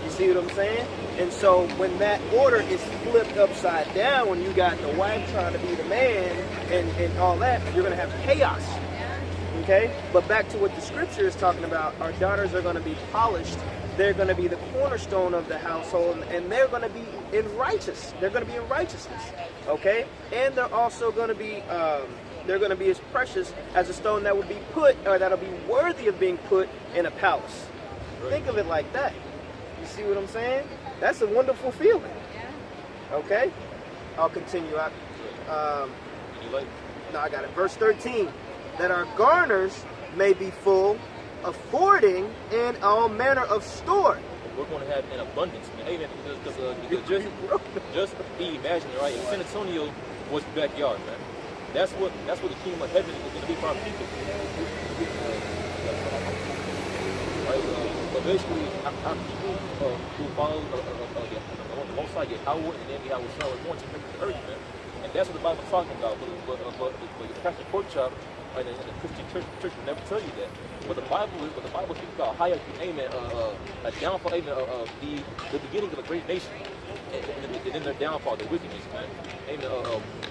You see what I'm saying? And so when that order is flipped upside down, when you got the wife trying to be the man and all that, you're going to have chaos. Okay? But back to what the scripture is talking about, our daughters are going to be polished. They're going to be the cornerstone of the household, and they're going to be in righteous. They're going to be in righteousness. Okay? And they're also going to be as precious as a stone that would be put, or that'll be worthy of being put in a palace. Right. Think of it like that. You see what I'm saying? That's a wonderful feeling. Yeah. Okay? I'll continue. No, I got it. Verse 13. That our garners may be full, affording in all manner of store. We're going to have an abundance, man. Amen. Because just imagine, right? San Antonio was backyard, man. That's what the kingdom of heaven is going to be for our people. Right? But basically, our people who follow the Most High, Yahweh, and then Yahweh, we're going to make the earth, man. And that's what the Bible's talking about. But the Pastor Pork Chop and the Christian church will never tell you that. But the Bible speaks about hierarchy, amen, a downfall, amen, of the beginning of a great nation, and then their downfall, their wickedness, man. Amen.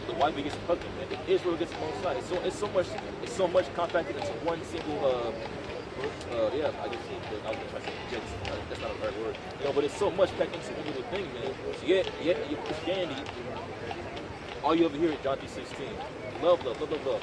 The wife against the husband, man. Israel against the Most High. It's so much compacted into one single. I guess I was trying to say that's not a right word. You know, but it's so much packed into one little thing, man. So yet your Christianity, all you ever hear is John 3:16. Love.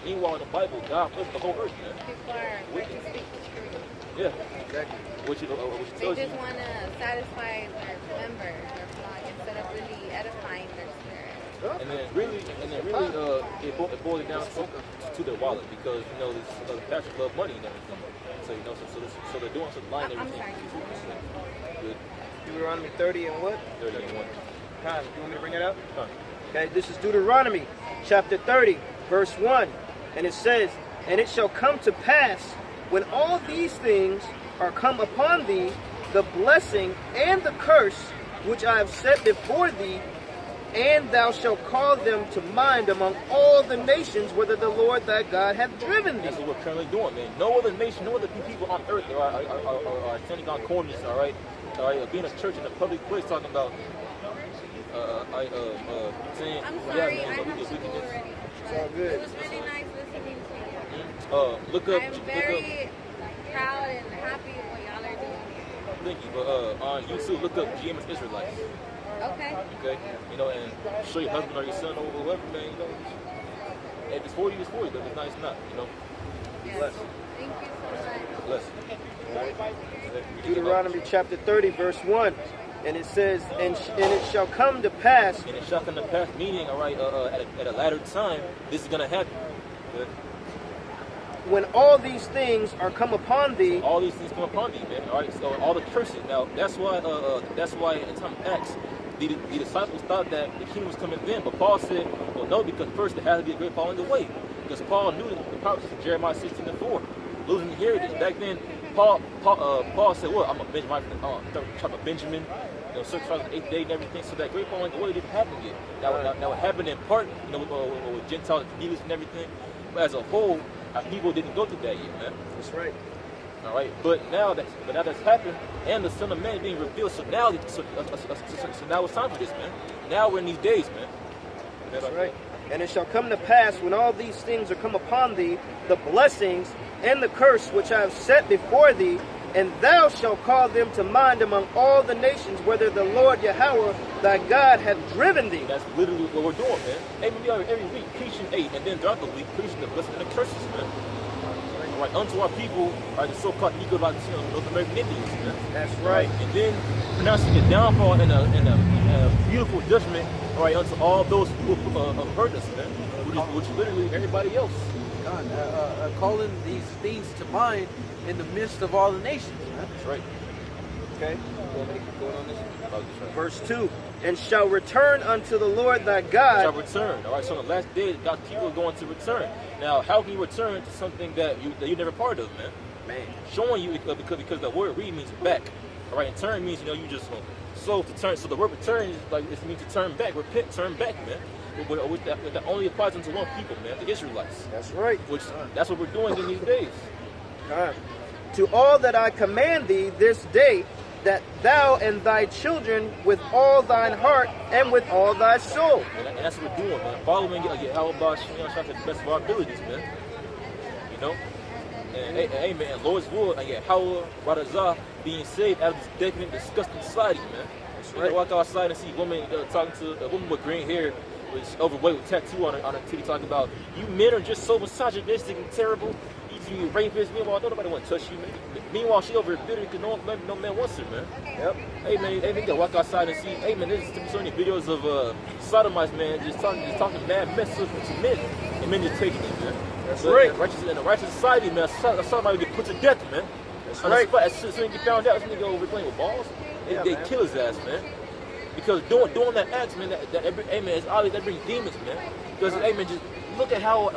Meanwhile, in the Bible, God loves the whole earth, man. People are quick to speak the truth. Yeah, exactly. Which They tells you. just want to satisfy their members, their flock, instead of really edifying their spirit. And then really, it boils down to their wallet because this pastors love money and everything. So so they're doing some line I'm everything. sorry. Good. Deuteronomy 30 and what? 30 and 1. Time. You want me to bring it up? Huh. Okay, this is Deuteronomy chapter 30, verse 1. And it says, "And it shall come to pass when all these things are come upon thee, the blessing and the curse which I have set before thee, and thou shalt call them to mind among all the nations whither the Lord thy God hath driven thee." That's what we're currently doing, man. No other nation, no other people on earth are attending on corners, all right, being a church in a public place talking about, saying, I'm yeah, sorry, man, I but have we school can just, already. It's all good. It was really nice listening to you. look up, I'm very proud and happy with what y'all are doing here. thank you, but on YouTube, look up GMS Israelites, Okay. okay, and show your husband or your son or whoever, man, if it's for you, it's for you, but if it's not, it's not, Yes. Bless. Thank you so much. Bless. Deuteronomy chapter 30, verse 1. And it says, and it shall come to pass. And it shall come to pass, meaning, all right, at a latter time, this is going to happen. Good. When all these things are come upon thee. All these things come upon thee, man. All right, so all the curses. Now, that's why at the time of Acts, the disciples thought that the kingdom was coming then, but Paul said, well, no, because first there has to be a great falling away. Because Paul knew the prophecy of Jeremiah 16:4, losing the heritage. Back then, Paul said, well, I'm a tribe of Benjamin, certain tribes of the 8th day and everything. So that great falling away didn't happen yet. Now it happened in part, with Gentiles and Cornelius and everything. But as a whole, our people didn't go through that yet, man. That's right. All right, but now that's happened, and the Son of Man is being revealed. So now, so now it's time for this, man. Now we're in these days, man. That's right. And it shall come to pass when all these things are come upon thee, the blessings and the curse which I have set before thee, and thou shalt call them to mind among all the nations, whether the Lord Yahweh thy God hath driven thee. That's literally what we're doing, man. Hey, we are every week preaching, and then throughout the week preaching the blessings and the curses, man. Right, unto our people are the so-called Negro Latino North American Indians, man. That's right. And then pronouncing a downfall and a beautiful judgment, all right, unto all those who hurt us, man. Which is literally everybody else. God, calling these things to mind in the midst of all the nations, man. That's right. Okay. You want me to keep going on this? Verse 2. And shall return unto the Lord thy God. Shall return. All right, so on the last day, God's people are going to return. Now, how can you return to something that you're never part of, man? Man. Showing you because the word read means back. All right, and turn means you just so to turn. So the word return is like it means to turn back, repent, turn back, man. Which that only applies to one people, man, the Israelites. That's right. Which that's what we're doing in these days. To all that I command thee this day, that thou and thy children with all thine heart and with all thy soul. And that's what we're doing, man. Following how about trying to the best of our abilities, man. And hey, man, Lord's will and how Radazah being saved out of this decadent, disgusting society, man. That's right. Walk outside and see a woman talking to a woman with green hair, with overweight, with tattoo on her titty, talking about you men are just so misogynistic and terrible. You rapists. Meanwhile, nobody want to touch you, man. Meanwhile, she over here bitter because no man wants her, man. Yep. Hey, man, they gotta walk outside and see. Hey, man, there's so many videos of sodomites, man, just talking mad mess to men, and men just taking it, man. That's right. In a righteous society, man, a sodomite would get put to death, man. That's right. As soon as he found out, this nigga over playing with balls, they kill his ass, man. Because doing that act, man, hey, man, it's obvious that brings demons, man. Because, hey, man, just look at how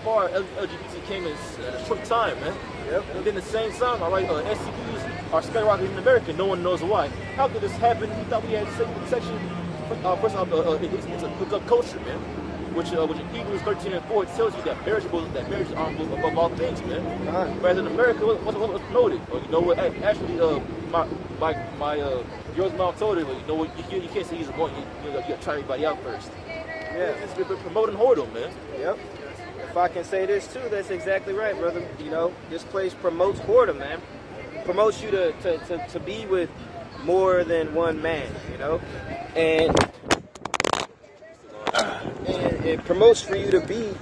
far LGBT came in a short time, man. Yep. And then the same time, all right, STDs are skyrocketing in America. No one knows why. How could this happen? We thought we had section. First off, it's a hookup culture, man. Which in Hebrews 13 and 4 it tells you that marriage is above all things, man. Whereas in America, what's promoted? Or you know what? Actually, my girl's mom told her, you know what? You can't say he's a boy. You gotta try everybody out first. Yeah, it's promoting whoredom, man. Yep. If I can say this too, that's exactly right, brother. This place promotes whoredom, man. Promotes you to be with more than one man, and it promotes for you to be